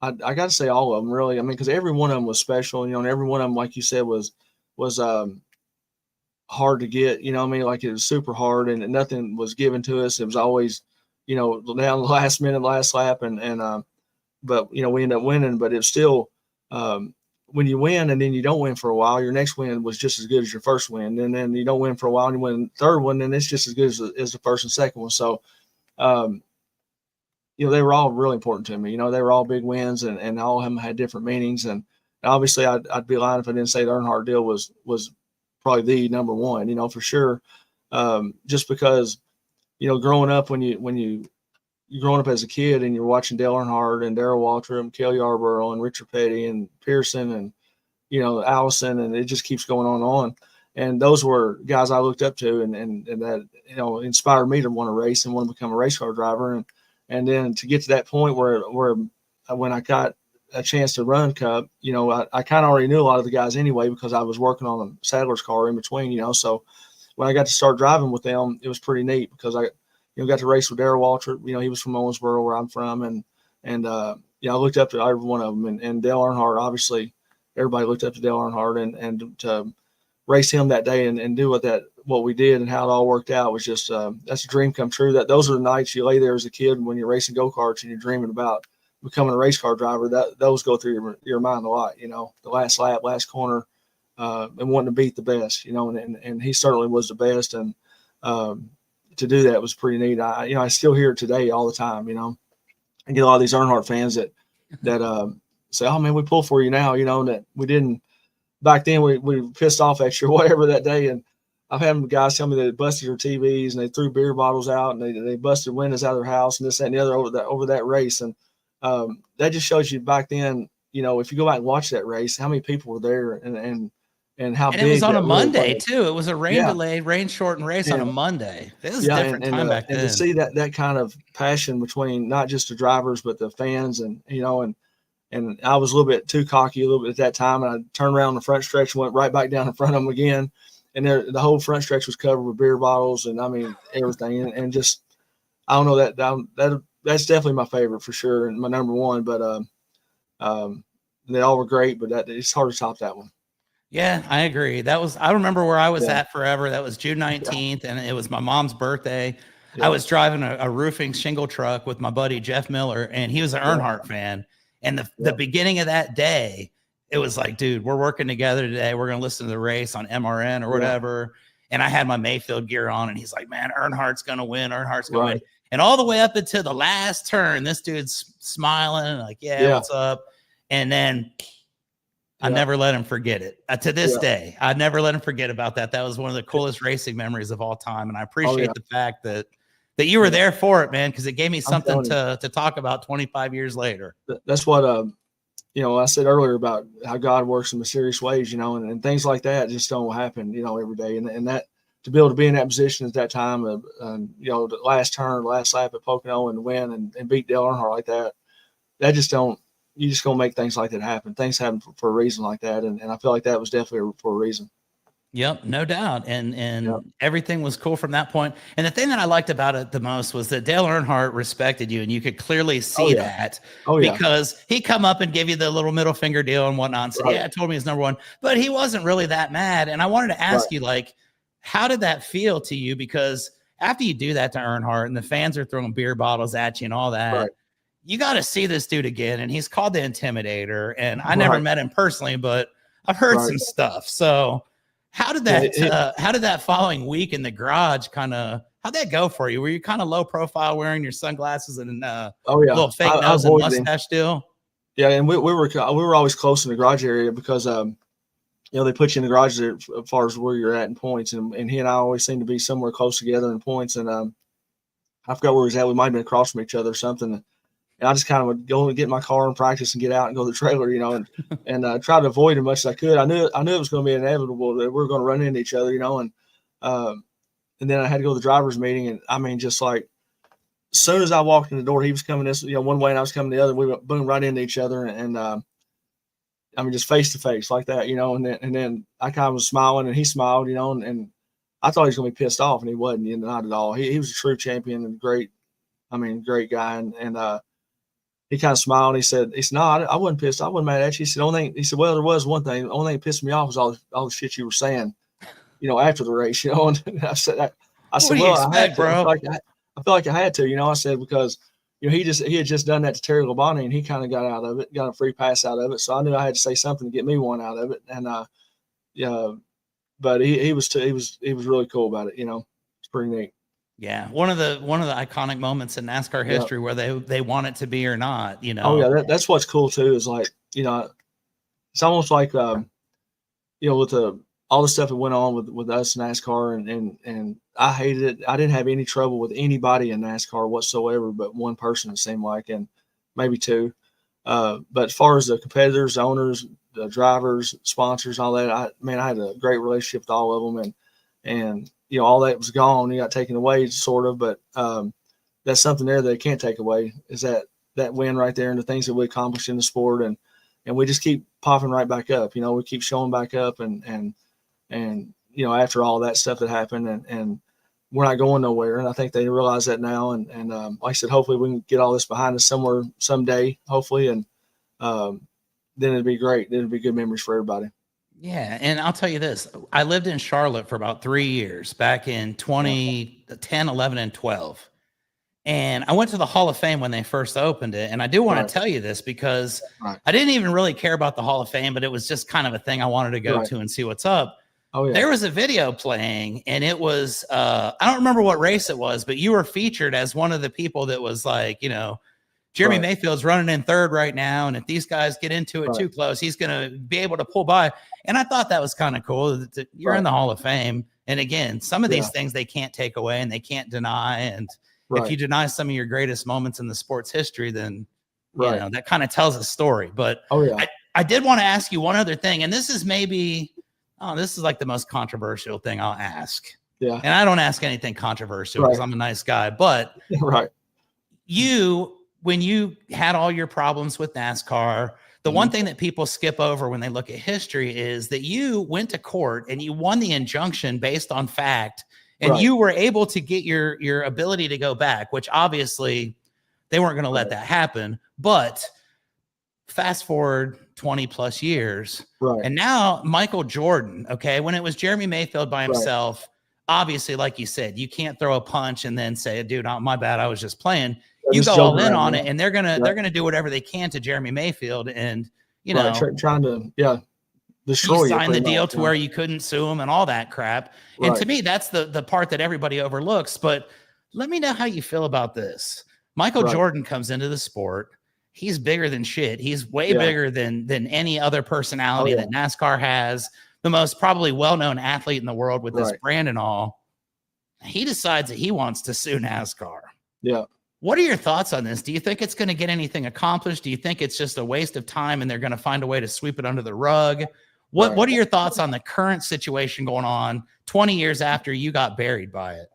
got to say all of them really. I mean, because every one of them was special, and every one of them, like you said, was hard to get, it was super hard and nothing was given to us. It was always, down the last minute, last lap. But, we ended up winning, but it's still, when you win and then you don't win for a while, your next win was just as good as your first win. And then you don't win for a while and you win the third one, and it's just as good as the first and second one. So, they were all really important to me. They were all big wins and all of them had different meanings. And obviously I'd be lying if I didn't say the Earnhardt deal was probably the number one, for sure. Just because, growing up you're growing up as a kid and you're watching Dale Earnhardt and Darrell Waltrip, Cale Yarborough and Richard Petty and Pearson and, Allison, and it just keeps going on and on. And those were guys I looked up to and that, inspired me to want to race and want to become a race car driver. And then to get to that point where when I got a chance to run Cup, I kind of already knew a lot of the guys anyway because I was working on a Sadler's car in between, so when I got to start driving with them, it was pretty neat because I got to race with Darrell Waltrip. He was from Owensboro where I'm from. And I looked up to every one of them and Dale Earnhardt, obviously everybody looked up to Dale Earnhardt and to race him that day and do what we did and how it all worked out was just, that's a dream come true. Those are the nights you lay there as a kid when you're racing go-karts and you're dreaming about becoming a race car driver. Those go through your mind a lot, the last lap, last corner, and wanting to beat the best, and he certainly was the best. And to do that was pretty neat. I still hear it today all the time, I get a lot of these Earnhardt fans that say, oh man, we pull for you now, that we didn't back then. We were pissed off at you or whatever that day. And I've had guys tell me they busted their TVs and they threw beer bottles out and they busted windows out of their house and this, that, and the other over that race. And that just shows you back then, if you go back and watch that race, how many people were there and how big it was on a Monday was. too. It was a rain-delayed, rain-shortened race on a Monday. It was a different time back then. And to see that kind of passion between not just the drivers but the fans, and I was a little bit too cocky a little bit at that time, and I turned around the front stretch and went right back down in front of them again, and the whole front stretch was covered with beer bottles and everything, and just I don't know that's definitely my favorite for sure and my number one. But they all were great, but it's hard to top that one. Yeah, I agree. I remember where I was at forever. That was June 19th, and it was my mom's birthday. I was driving a roofing shingle truck with my buddy Jeff Miller, and he was an Earnhardt fan. And the beginning of that day, it was like, dude, we're working together today. We're going to listen to the race on MRN or whatever. And I had my Mayfield gear on, and he's like, man, Earnhardt's going to win. Earnhardt's going to win. And all the way up until the last turn, this dude's smiling, like, what's up? And then I never let him forget it. To this day, I never let him forget about that. That was one of the coolest racing memories of all time. And I appreciate the fact that you were there for it, man, because it gave me something to talk about 25 years later. That's what, I said earlier about how God works in mysterious ways, and things like that just don't happen, every day. And that to be able to be in that position at that time of, the last turn, last lap at Pocono and win and beat Dale Earnhardt like that, you just gonna make things like that happen. Things happen for a reason like that. And I feel like that was definitely for a reason. Yep, no doubt. And everything was cool from that point. And the thing that I liked about it the most was that Dale Earnhardt respected you, and you could clearly see that because he come up and give you the little middle finger deal and whatnot and said, I told me he's number one, but he wasn't really that mad. And I wanted to ask you, like, how did that feel to you? Because after you do that to Earnhardt and the fans are throwing beer bottles at you and all that, you got to see this dude again. And he's called the Intimidator. And I never met him personally, but I've heard some stuff. So how did that following week in the garage how'd that go for you? Were you kind of low profile wearing your sunglasses and little fake nose and mustache deal? Yeah. And we were always close in the garage area because, they put you in the garage there as far as where you're at in points. And he and I always seem to be somewhere close together in points. And I forgot where he was at. We might've been across from each other or something. And I just kind of would go and get in my car and practice and get out and go to the trailer, and try to avoid as much as I could. I knew it was going to be inevitable that we were going to run into each other, and then I had to go to the driver's meeting. And I mean, just like as soon as I walked in the door, he was coming this, one way and I was coming the other. We went boom right into each other. And I mean, just face to face like that, and then I kind of was smiling and he smiled, and I thought he was going to be pissed off, and he wasn't, not at all. He was a true champion and great guy. And he kind of smiled. And he said, no, I wasn't pissed. I wasn't mad at you. He said, well, there was one thing. The only thing that pissed me off was all the shit you were saying, after the race, And I said, well, I had to. Bro? I feel like I had to, I said, because, he had just done that to Terry Labonte, and he kind of got out of it, got a free pass out of it. So I knew I had to say something to get me one out of it. And, but he was really cool about it. It's pretty neat. Yeah, one of the iconic moments in NASCAR history where they want it to be or not, Oh yeah, that's what's cool too. Is like it's almost like with all the stuff that went on with us NASCAR, and I hated it. I didn't have any trouble with anybody in NASCAR whatsoever, but one person it seemed like, and maybe two. But as far as the competitors, owners, the drivers, sponsors, all that, I had a great relationship with all of them, and all that was gone. It got taken away, sort of, but that's something there that they can't take away, is that that win right there and the things that we accomplished in the sport. And we just keep popping right back up. We keep showing back up and after all that stuff that happened and we're not going nowhere. And I think they realize that now. And like I said, hopefully we can get all this behind us somewhere, someday, hopefully. And then it'd be great. It'd be good memories for everybody. Yeah. And I'll tell you this, I lived in Charlotte for about 3 years back in 2010, 11, and 12. And I went to the Hall of Fame when they first opened it. And I do want to tell you this because I didn't even really care about the Hall of Fame, but it was just kind of a thing I wanted to go to and see what's up. Oh, yeah. There was a video playing, and it was, I don't remember what race it was, but you were featured as one of the people that was like, Jeremy Mayfield's running in third right now. And if these guys get into it too close, he's going to be able to pull by. And I thought that was kind of cool that you're in the Hall of Fame. And again, some of these things they can't take away and they can't deny. And if you deny some of your greatest moments in the sport's history, then that kind of tells a story. But I did want to ask you one other thing, and this is this is like the most controversial thing I'll ask. Yeah. And I don't ask anything controversial because I'm a nice guy. But when you had all your problems with NASCAR, the one thing that people skip over when they look at history is that you went to court and you won the injunction based on fact. And you were able to get your ability to go back, which obviously they weren't going to let that happen. But fast forward 20 plus years. And now Michael Jordan, when it was Jeremy Mayfield by himself, obviously, like you said, you can't throw a punch and then say, dude, my bad, I was just playing. You go all in on it, and they're gonna do whatever they can to Jeremy Mayfield, and trying to destroy you. Sign the deal to where you couldn't sue him and all that crap. And to me, that's the part that everybody overlooks. But let me know how you feel about this. Michael Jordan comes into the sport. He's bigger than shit. He's way bigger than any other personality that NASCAR has. The most probably well-known athlete in the world with this brand and all. He decides that he wants to sue NASCAR. Yeah. What are your thoughts on this? Do you think it's going to get anything accomplished? Do you think it's just a waste of time and they're going to find a way to sweep it under the rug? What are your thoughts on the current situation going on 20 years after you got buried by it?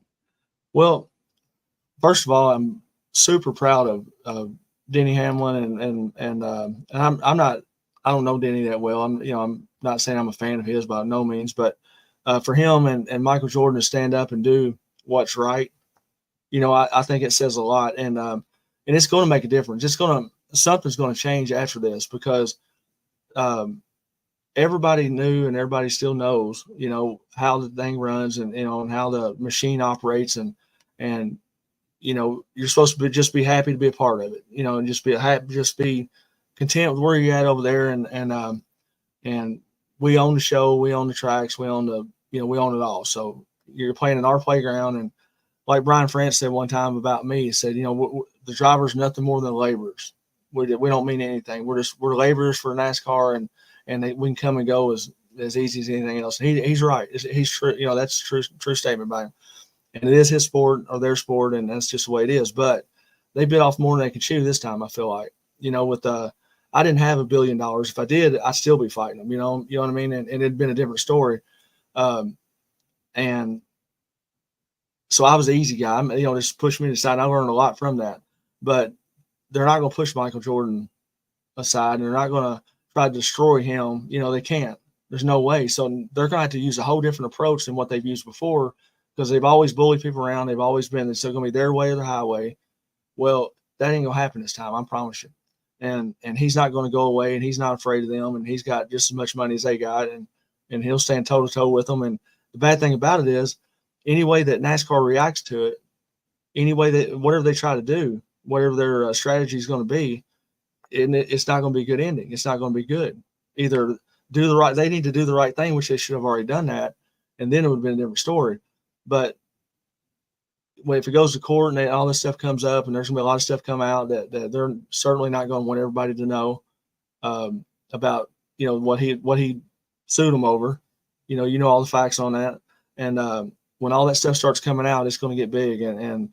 Well, first of all, I'm super proud of Denny Hamlin and I'm not, I don't know Denny that well. I'm not saying I'm a fan of his by no means, but for him and Michael Jordan to stand up and do what's right, I think it says a lot, and it's going to make a difference. Something's going to change after this because everybody knew and everybody still knows, how the thing runs and and how the machine operates and you're supposed to just be happy to be a part of it, and just be content with where you're at over there, and we own the show, we own the tracks, we own we own it all. So you're playing in our playground, and like Brian France said one time about me, he said, the drivers are nothing more than laborers. We don't mean anything. We're laborers for NASCAR, and we can come and go as easy as anything else. And he's right. He's true. That's a true statement by him. And it is his sport or their sport, and that's just the way it is. But they bit off more than they could chew this time, I feel like. I didn't have $1 billion. If I did, I'd still be fighting them. You know what I mean? And it'd been a different story. And so I was the easy guy. Just push me to the side. I learned a lot from that. But they're not going to push Michael Jordan aside, and they're not going to try to destroy him. They can't. There's no way. So they're going to have to use a whole different approach than what they've used before, because they've always bullied people around. They've always been. It's still going to be their way or the highway. Well, that ain't going to happen this time. I promise you. And he's not going to go away, and he's not afraid of them, and he's got just as much money as they got, and he'll stand toe to toe with them. And the bad thing about it is, any way that NASCAR reacts to it, any way that whatever they try to do, whatever their strategy is going to be, it's not going to be a good ending. It's not going to be good. Either they need to do the right thing, which they should have already done that, and then it would have been a different story. But if it goes to court and all this stuff comes up, and there's going to be a lot of stuff come out that they're certainly not going to want everybody to know about, what he sued them over. All the facts on that. And when all that stuff starts coming out, it's going to get big. And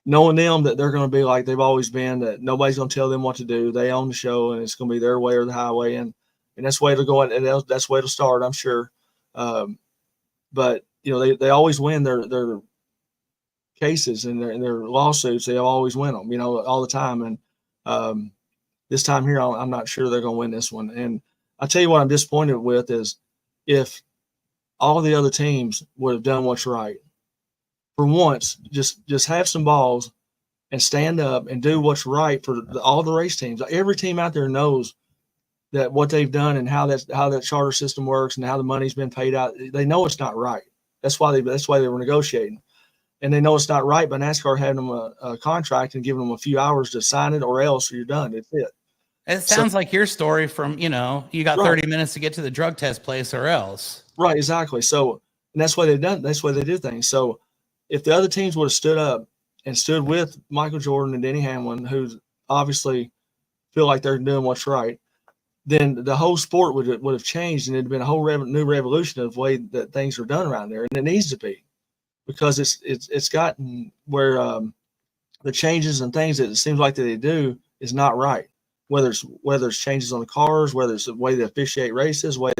knowing them that they're going to be like they've always been, that nobody's going to tell them what to do. They own the show, and it's going to be their way or the highway. And that's the way it'll go. And that's the way it'll start, I'm sure. But they always win their cases and their lawsuits. They always win them, all the time. This time here, I'm not sure they're going to win this one. And I'll tell you what I'm disappointed with is if all the other teams would have done what's right. For once, just have some balls and stand up and do what's right for all the race teams. Every team out there knows that what they've done and how that charter system works and how the money's been paid out. They know it's not right. That's why they were negotiating. And they know it's not right, but NASCAR having them a contract and giving them a few hours to sign it, or else you're done. That's it. It sounds like your story from, you got 30 minutes to get to the drug test place or else. Right, exactly. So, and that's why they've done. That's why they do things. So, if the other teams would have stood up and stood with Michael Jordan and Denny Hamlin, who obviously feel like they're doing what's right, then the whole sport would have changed, and it'd been a whole new revolution of the way that things are done around there, and it needs to be, because it's gotten where the changes and things that it seems like that they do is not right. Whether it's changes on the cars, whether it's the way they officiate races, the way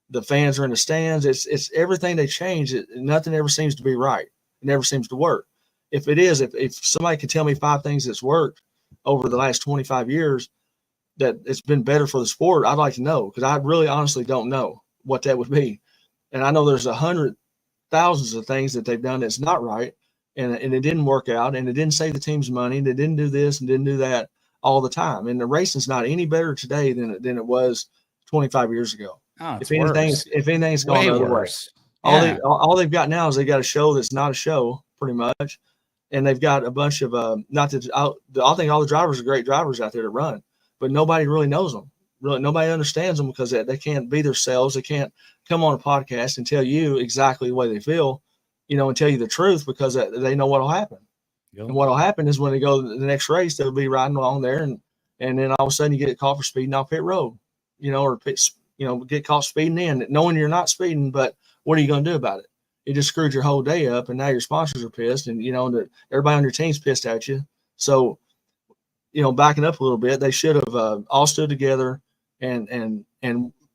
the fans are in the stands, it's everything they change. Nothing ever seems to be right. It never seems to work. If it is, if somebody could tell me 5 things that's worked over the last 25 years that it's been better for the sport, I'd like to know, because I really honestly don't know what that would be. And I know there's 100 thousands of things that they've done that's not right, and it didn't work out, and it didn't save the team's money. They didn't do this and didn't do that all the time. And the racing's not any better today than it was 25 years ago. Oh, if anything's gone way the other worse. way. Yeah. All they've got now is they got a show that's not a show, pretty much, and they've got a bunch of I think all the drivers are great drivers out there to run, but nobody really knows them. Really, nobody understands them because they can't be themselves. They can't come on a podcast and tell you exactly the way they feel, and tell you the truth, because they know what'll happen. Yep. And what'll happen is when they go to the next race, they'll be riding along there, and then all of a sudden you get caught for speeding off pit road, or get caught speeding in, knowing you're not speeding, but what are you going to do about it? It just screwed your whole day up, and now your sponsors are pissed, and everybody on your team's pissed at you. So, backing up a little bit, they should have all stood together and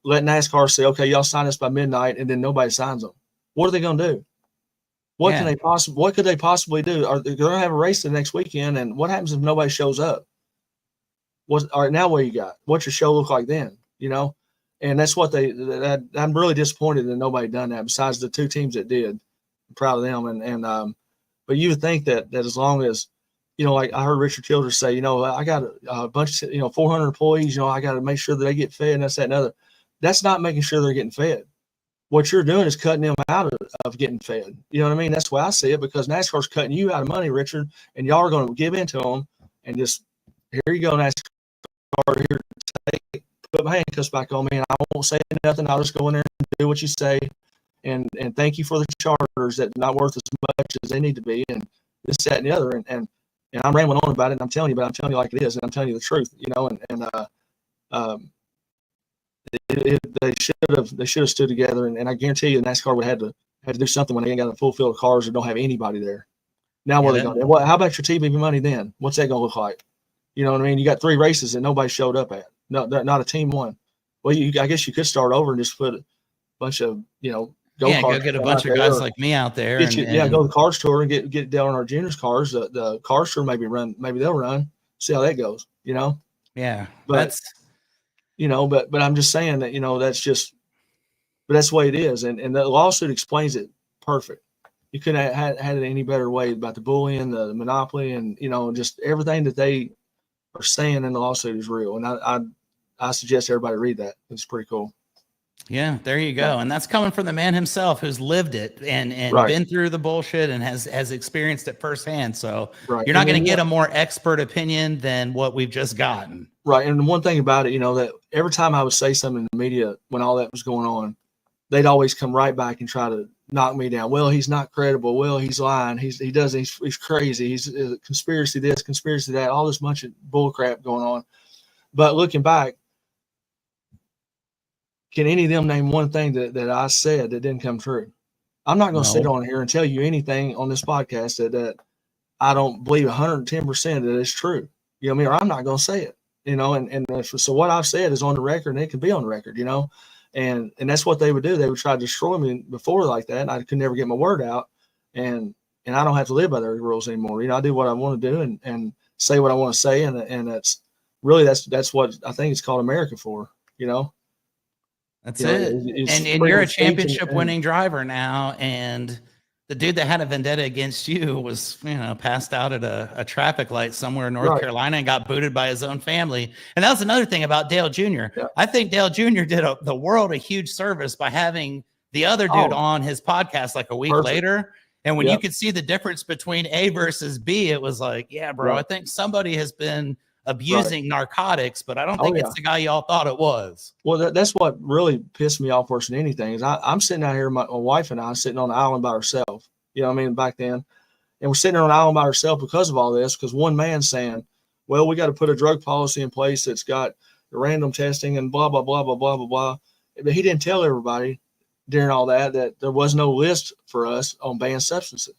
let NASCAR say, okay, y'all sign us by midnight, and then nobody signs them. What are they going to do? What could they possibly do? Are they going to have a race the next weekend? And what happens if nobody shows up? All right, now what you got? What's your show look like then? And that's what I'm really disappointed that nobody done that besides the 2 teams that did. I'm proud of them. But you would think that as long as, like I heard Richard Childress say, I got a bunch of, 400 employees, I got to make sure that they get fed and that's, that, and other. That's not making sure they're getting fed. What you're doing is cutting them out of getting fed. You know what I mean? That's the way I see it, because NASCAR's cutting you out of money, Richard, and y'all are going to give in to them and just, here you go, NASCAR, here, put my handcuffs back on me, and I won't say nothing. I'll just go in there and do what you say, and thank you for the charters that are not worth as much as they need to be, and this, that, and the other. And I'm rambling on about it, and I'm telling you like it is, and I'm telling you the truth, they should have stood together, and I guarantee you NASCAR would have had to do something when they ain't got a full field of cars or don't have anybody there. Now what are they going to do? How about your TV money then? What's that going to look like? You know what I mean? You got 3 races that nobody showed up at. No, not a team won. Well, I guess you could start over and just put a bunch of go get a bunch of guys like me out there. Go to the cars tour and get down on our juniors cars. The cars tour maybe they'll run. See how that goes. Yeah, but but I'm just saying that but that's the way it is, and the lawsuit explains it perfect. You couldn't have had it any better way about the bullying, the monopoly, and just everything that they are saying in the lawsuit is real. And I suggest everybody read that. It's pretty cool. Yeah, there you go. And that's coming from the man himself who's lived it and been through the bullshit and has experienced it firsthand. So you're not going to get a more expert opinion than what we've just gotten. Right. And one thing about it, that every time I would say something in the media when all that was going on, they'd always come right back and try to knock me down. Well, he's not credible. Well, he's lying. He's crazy. He's conspiracy this, conspiracy that, all this bunch of bull crap going on. But looking back, can any of them name one thing that I said that didn't come true? I'm not going to sit on here and tell you anything on this podcast that I don't believe 110% that it's true. You know what I mean? Or I'm not going to say it, so what I've said is on the record, and it can be on the record, and that's what they would do. They would try to destroy me before like that. And I could never get my word out, and I don't have to live by their rules anymore. I do what I want to do and say what I want to say. And that's, really that's what I think it's called America for, you know. That's You know, it. it's And freedom you're a of speech championship winning driver now. And the dude that had a vendetta against you was, passed out at a traffic light somewhere in North Right. Carolina and got booted by his own family. And that was another thing about Dale Jr. Yeah. I think Dale Jr. did the world a huge service by having the other dude on his podcast like a week later. And when you could see the difference between A versus B, it was like, yeah, bro, I think somebody has been abusing narcotics, but I don't think it's the guy y'all thought it was. Well, that's what really pissed me off worse than anything is I'm sitting out here, my wife and I sitting on the island by ourselves, you know what I mean, back then. And we're sitting on an island by ourselves because of all this, because one man's saying, well, we got to put a drug policy in place that's got random testing and blah, blah, blah, blah, blah, blah, blah. But he didn't tell everybody during all that there was no list for us on banned substances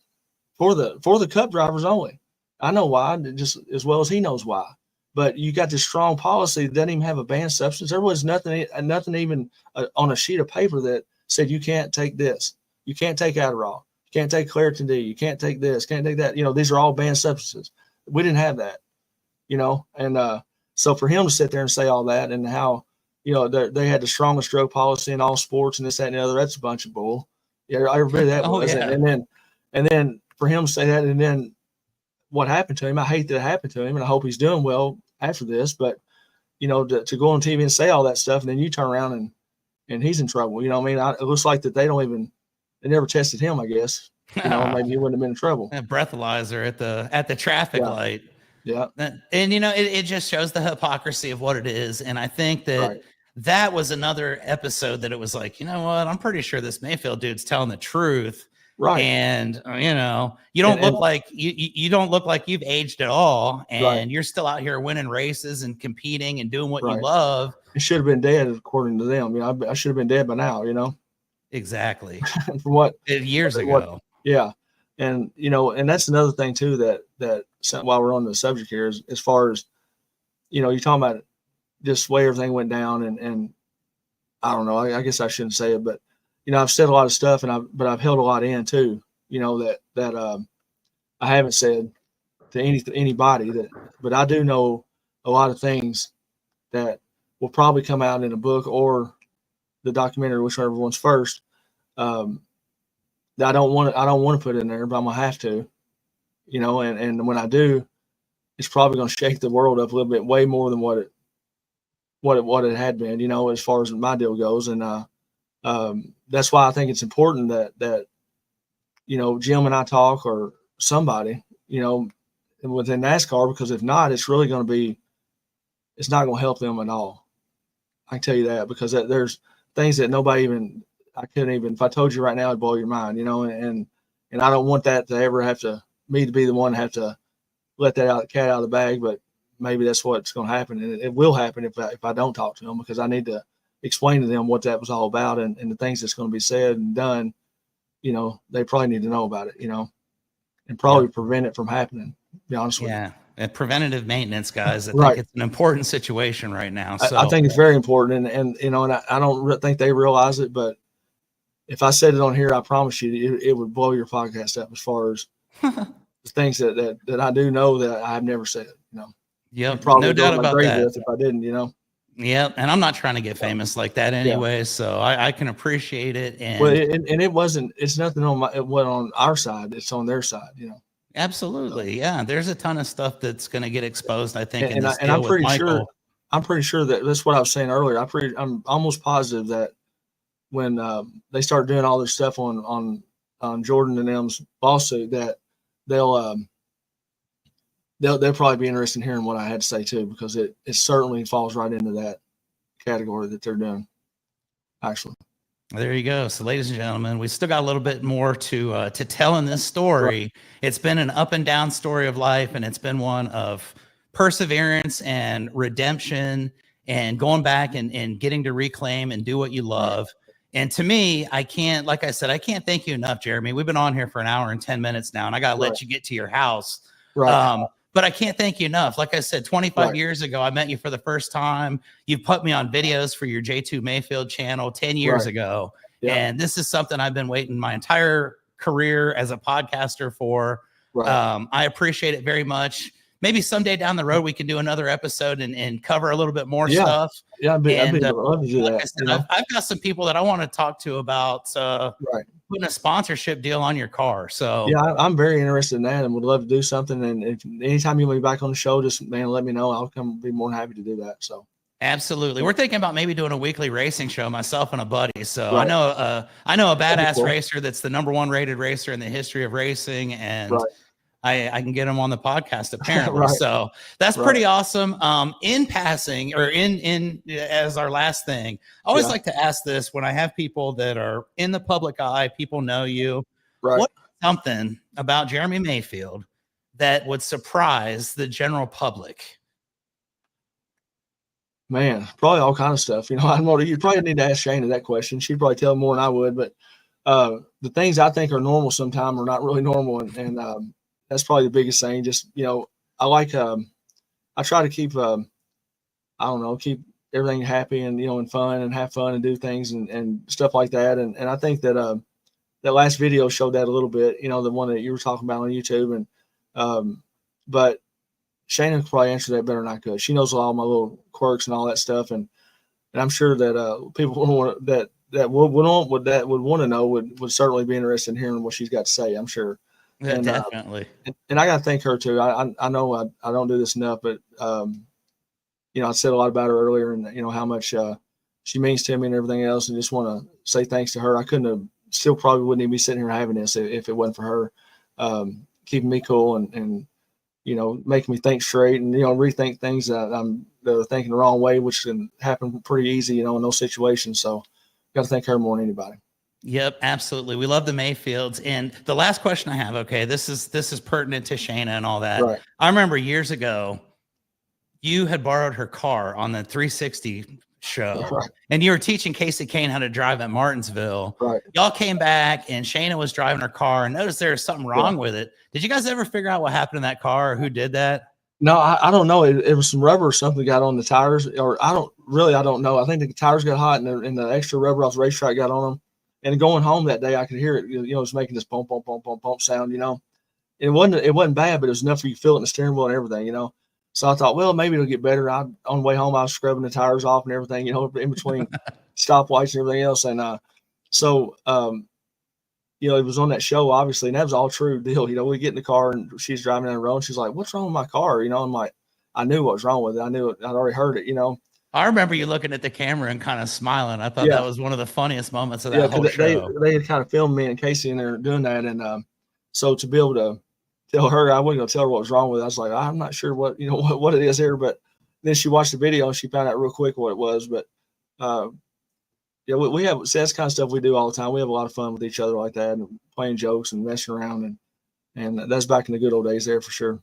for the Cup drivers only. I know why, just as well as he knows why. But you got this strong policy that doesn't even have a banned substance. There was nothing even on a sheet of paper that said you can't take this. You can't take Adderall. You can't take Claritin D. You can't take this. Can't take that. You know, these are all banned substances. We didn't have that, you know. And so for him to sit there and say all that and how, you know, they had the strongest drug policy in all sports and this, that, and the other, that's a bunch of bull. Yeah, I agree that was. Yeah. And then for him to say that, and then what happened to him, I hate that it happened to him, and I hope he's doing well after this, but you know, to go on TV and say all that stuff, and then you turn around and he's in trouble. You know what I mean? It looks like that they never tested him, I guess. You know, maybe he wouldn't have been in trouble. A breathalyzer at the traffic light. Yeah. And you know, it just shows the hypocrisy of what it is. And I think that that was another episode that it was like, you know what? I'm pretty sure this Mayfield dude's telling the truth. Right. And you know, you don't look like you don't look like you've aged at all, and you're still out here winning races and competing and doing what you love. It should have been dead according to them. You know, I should have been dead by now, you know. Exactly. For what years ago. Yeah. And you know, and that's another thing too that while we're on the subject here is as far as, you know, you're talking about just the way everything went down and I don't know, I guess I shouldn't say it, but you know, I've said a lot of stuff but I've held a lot in too, you know, that I haven't said to anybody but I do know a lot of things that will probably come out in a book or the documentary, whichever one's first, that I don't want to put in there, but I'm going to have to, you know, and when I do, it's probably going to shake the world up a little bit, way more than what it had been, you know, as far as my deal goes. And, that's why I think it's important that, you know, Jim and I talk or somebody, you know, within NASCAR, because if not, it's really going to be, it's not going to help them at all. I can tell you that, because there's things that I couldn't even, if I told you right now, it'd blow your mind, you know, and I don't want that to ever me to be the one to have to let that cat out of the bag, but maybe that's what's going to happen. And it will happen if I don't talk to them, because I need to explain to them what that was all about and the things that's going to be said and done. You know, they probably need to know about it, you know, and probably prevent it from happening, to be honest with you. Yeah. And preventative maintenance, guys. I think it's an important situation right now. So I think it's very important. And you know, and I don't think they realize it, but if I said it on here, I promise you it would blow your podcast up as far as the things that I do know that I have never said, you know. Yep. No doubt about that. If I didn't, you know. Yep. And I'm not trying to get famous like that anyway. So I can appreciate it. And well, it's nothing on our side. It's on their side, you know. Absolutely. Yeah. There's a ton of stuff that's going to get exposed, I think. And I'm pretty sure that that's what I was saying earlier. I'm almost positive that when they start doing all this stuff on Jordan and them's lawsuit, that they'll probably be interested in hearing what I had to say too, because it certainly falls right into that category that they're doing. Actually. There you go. So, ladies and gentlemen, we still got a little bit more to tell in this story. Right. It's been an up and down story of life, and it's been one of perseverance and redemption and going back and getting to reclaim and do what you love. And to me, I can't thank you enough, Jeremy. We've been on here for an hour and 10 minutes now, and I got to let you get to your house. Right. But I can't thank you enough. Like I said, 25 years ago, I met you for the first time. You put me on videos for your J2 Mayfield channel 10 years ago. Yeah. And this is something I've been waiting my entire career as a podcaster for. Right. I appreciate it very much. maybe someday down the road we can do another episode and cover a little bit more Yeah. stuff. Yeah, I'd love to do Like that. I said, I've got some people that I want to talk to about Right. putting a sponsorship deal on your car. So yeah, I'm very interested in that and would love to do something. And if anytime you want to be back on the show, just let me know. I'll come be more than happy to do that. So absolutely. We're thinking about maybe doing a weekly racing show, myself and a buddy. So Right. I know a badass cool. racer that's the #1 rated racer in the history of racing, and Right. I can get him on the podcast apparently. Right. So that's pretty awesome. In passing, or in as our last thing, I always like to ask this when I have people that are in the public eye, people know you. Right. What's something about Jeremy Mayfield that would surprise the general public? Man, probably all kind of stuff. I don't know. You probably need to ask Shayna that question. She'd probably tell more than I would. But the things I think are normal sometimes are not really normal, and that's probably the biggest thing. Just I like I try to keep I don't know, keep everything happy and and fun and have fun and do things and stuff like that. And I think that that last video showed that a little bit. The one that you were talking about on YouTube. And but Shayna could probably answer that better than I could. She knows all my little quirks and all that stuff, and I'm sure that people would want to know would certainly be interested in hearing what she's got to say. I'm sure. Yeah, And, definitely. And I got to thank her too. I know I don't do this enough, but I said a lot about her earlier, and how much she means to me and everything else, and just want to say thanks to her. I couldn't have, still probably wouldn't even be sitting here having this if it wasn't for her keeping me cool and making me think straight and rethink things that I'm thinking the wrong way, which can happen pretty easy, in those situations. So got to thank her more than anybody. Yep, absolutely. We love the Mayfields. And the last question I have, okay, this is pertinent to Shayna and all that. Right. I remember years ago, you had borrowed her car on the 360 show, Right. and you were teaching Casey Kane how to drive at Martinsville. Right. Y'all came back, and Shayna was driving her car and noticed there was something wrong with it. Did you guys ever figure out what happened in that car or who did that? No, I don't know. It was some rubber or something got on the tires, or I don't know. I think the tires got hot and the extra rubber off the racetrack got on them. And going home that day, I could hear it. It was making this bump, bump, bump, bump, bump sound. It wasn't bad, but it was enough for you to feel it in the steering wheel and everything. So I thought, well, maybe it'll get better. On the way home, I was scrubbing the tires off and everything. In between stoplights and everything else. And it was on that show, obviously, and that was all true deal. We get in the car and she's driving down the road and she's like, "What's wrong with my car?" I'm like, I knew what was wrong with it. I knew it. I'd already heard it. I remember you looking at the camera and kind of smiling. I thought that was one of the funniest moments of that whole show. They had kind of filmed me and Casey in there doing that, and so to be able to tell her, I wasn't going to tell her what was wrong with it. I was like, I'm not sure what what it is here, but then she watched the video and she found out real quick what it was. But we have that's kind of stuff we do all the time. We have a lot of fun with each other like that, and playing jokes and messing around, and that's back in the good old days there for sure.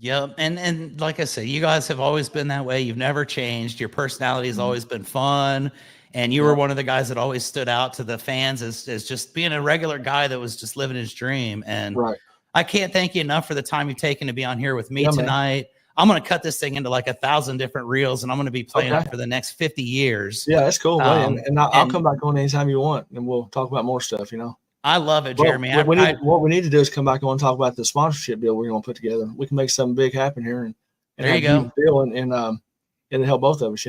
Yep. And like I said, you guys have always been that way. You've never changed. Your personality has always been fun. And you were one of the guys that always stood out to the fans as just being a regular guy that was just living his dream. And I can't thank you enough for the time you've taken to be on here with me tonight. Man. I'm going to cut this thing into like 1,000 different reels, and I'm going to be playing it for the next 50 years. Yeah, that's cool. And I'll come back on anytime you want, and we'll talk about more stuff, I love it, Jeremy. What we need to do is come back on and talk about the sponsorship deal we're going to put together. We can make something big happen here, and there you go. And it'll help both of us,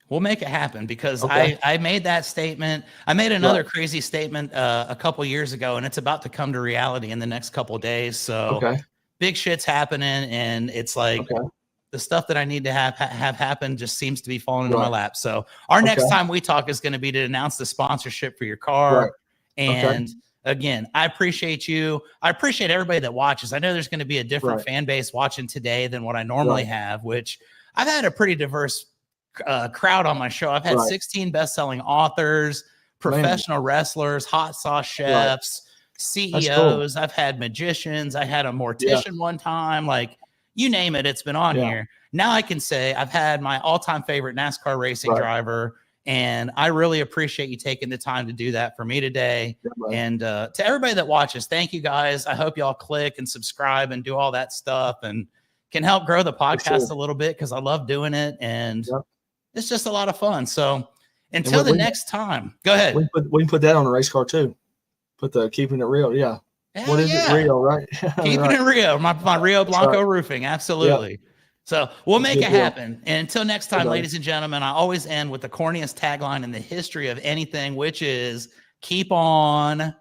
We'll make it happen because I made that statement. I made another crazy statement a couple years ago, and it's about to come to reality in the next couple of days. So big shit's happening, and it's like the stuff that I need to have happen just seems to be falling into my lap. So our next time we talk is going to be to announce the sponsorship for your car. And again, I appreciate you. I appreciate everybody that watches. I know there's going to be a different fan base watching today than what I normally have, which I've had a pretty diverse crowd on my show. I've had 16 best-selling authors, professional wrestlers, hot sauce chefs, CEOs. I've had magicians. I had a mortician one time. Like, you name it, it's been on here. Now I can say I've had my all-time favorite NASCAR racing driver, and I really appreciate you taking the time to do that for me today. And to everybody that watches, thank you guys. I hope y'all click and subscribe and do all that stuff and can help grow the podcast a little bit, because I love doing it, and it's just a lot of fun. So until the next time, go ahead. We can put that on the race car too. Put the Keepin It Rio. Yeah. Hell What is it? yeah. Rio, right? Keeping Right. it Rio, my Rio Blanco right. roofing. Absolutely. So we'll That's a make good it deal. happen. And until next Hey, time, buddy. ladies and gentlemen, I always end with the corniest tagline in the history of anything, which is keep on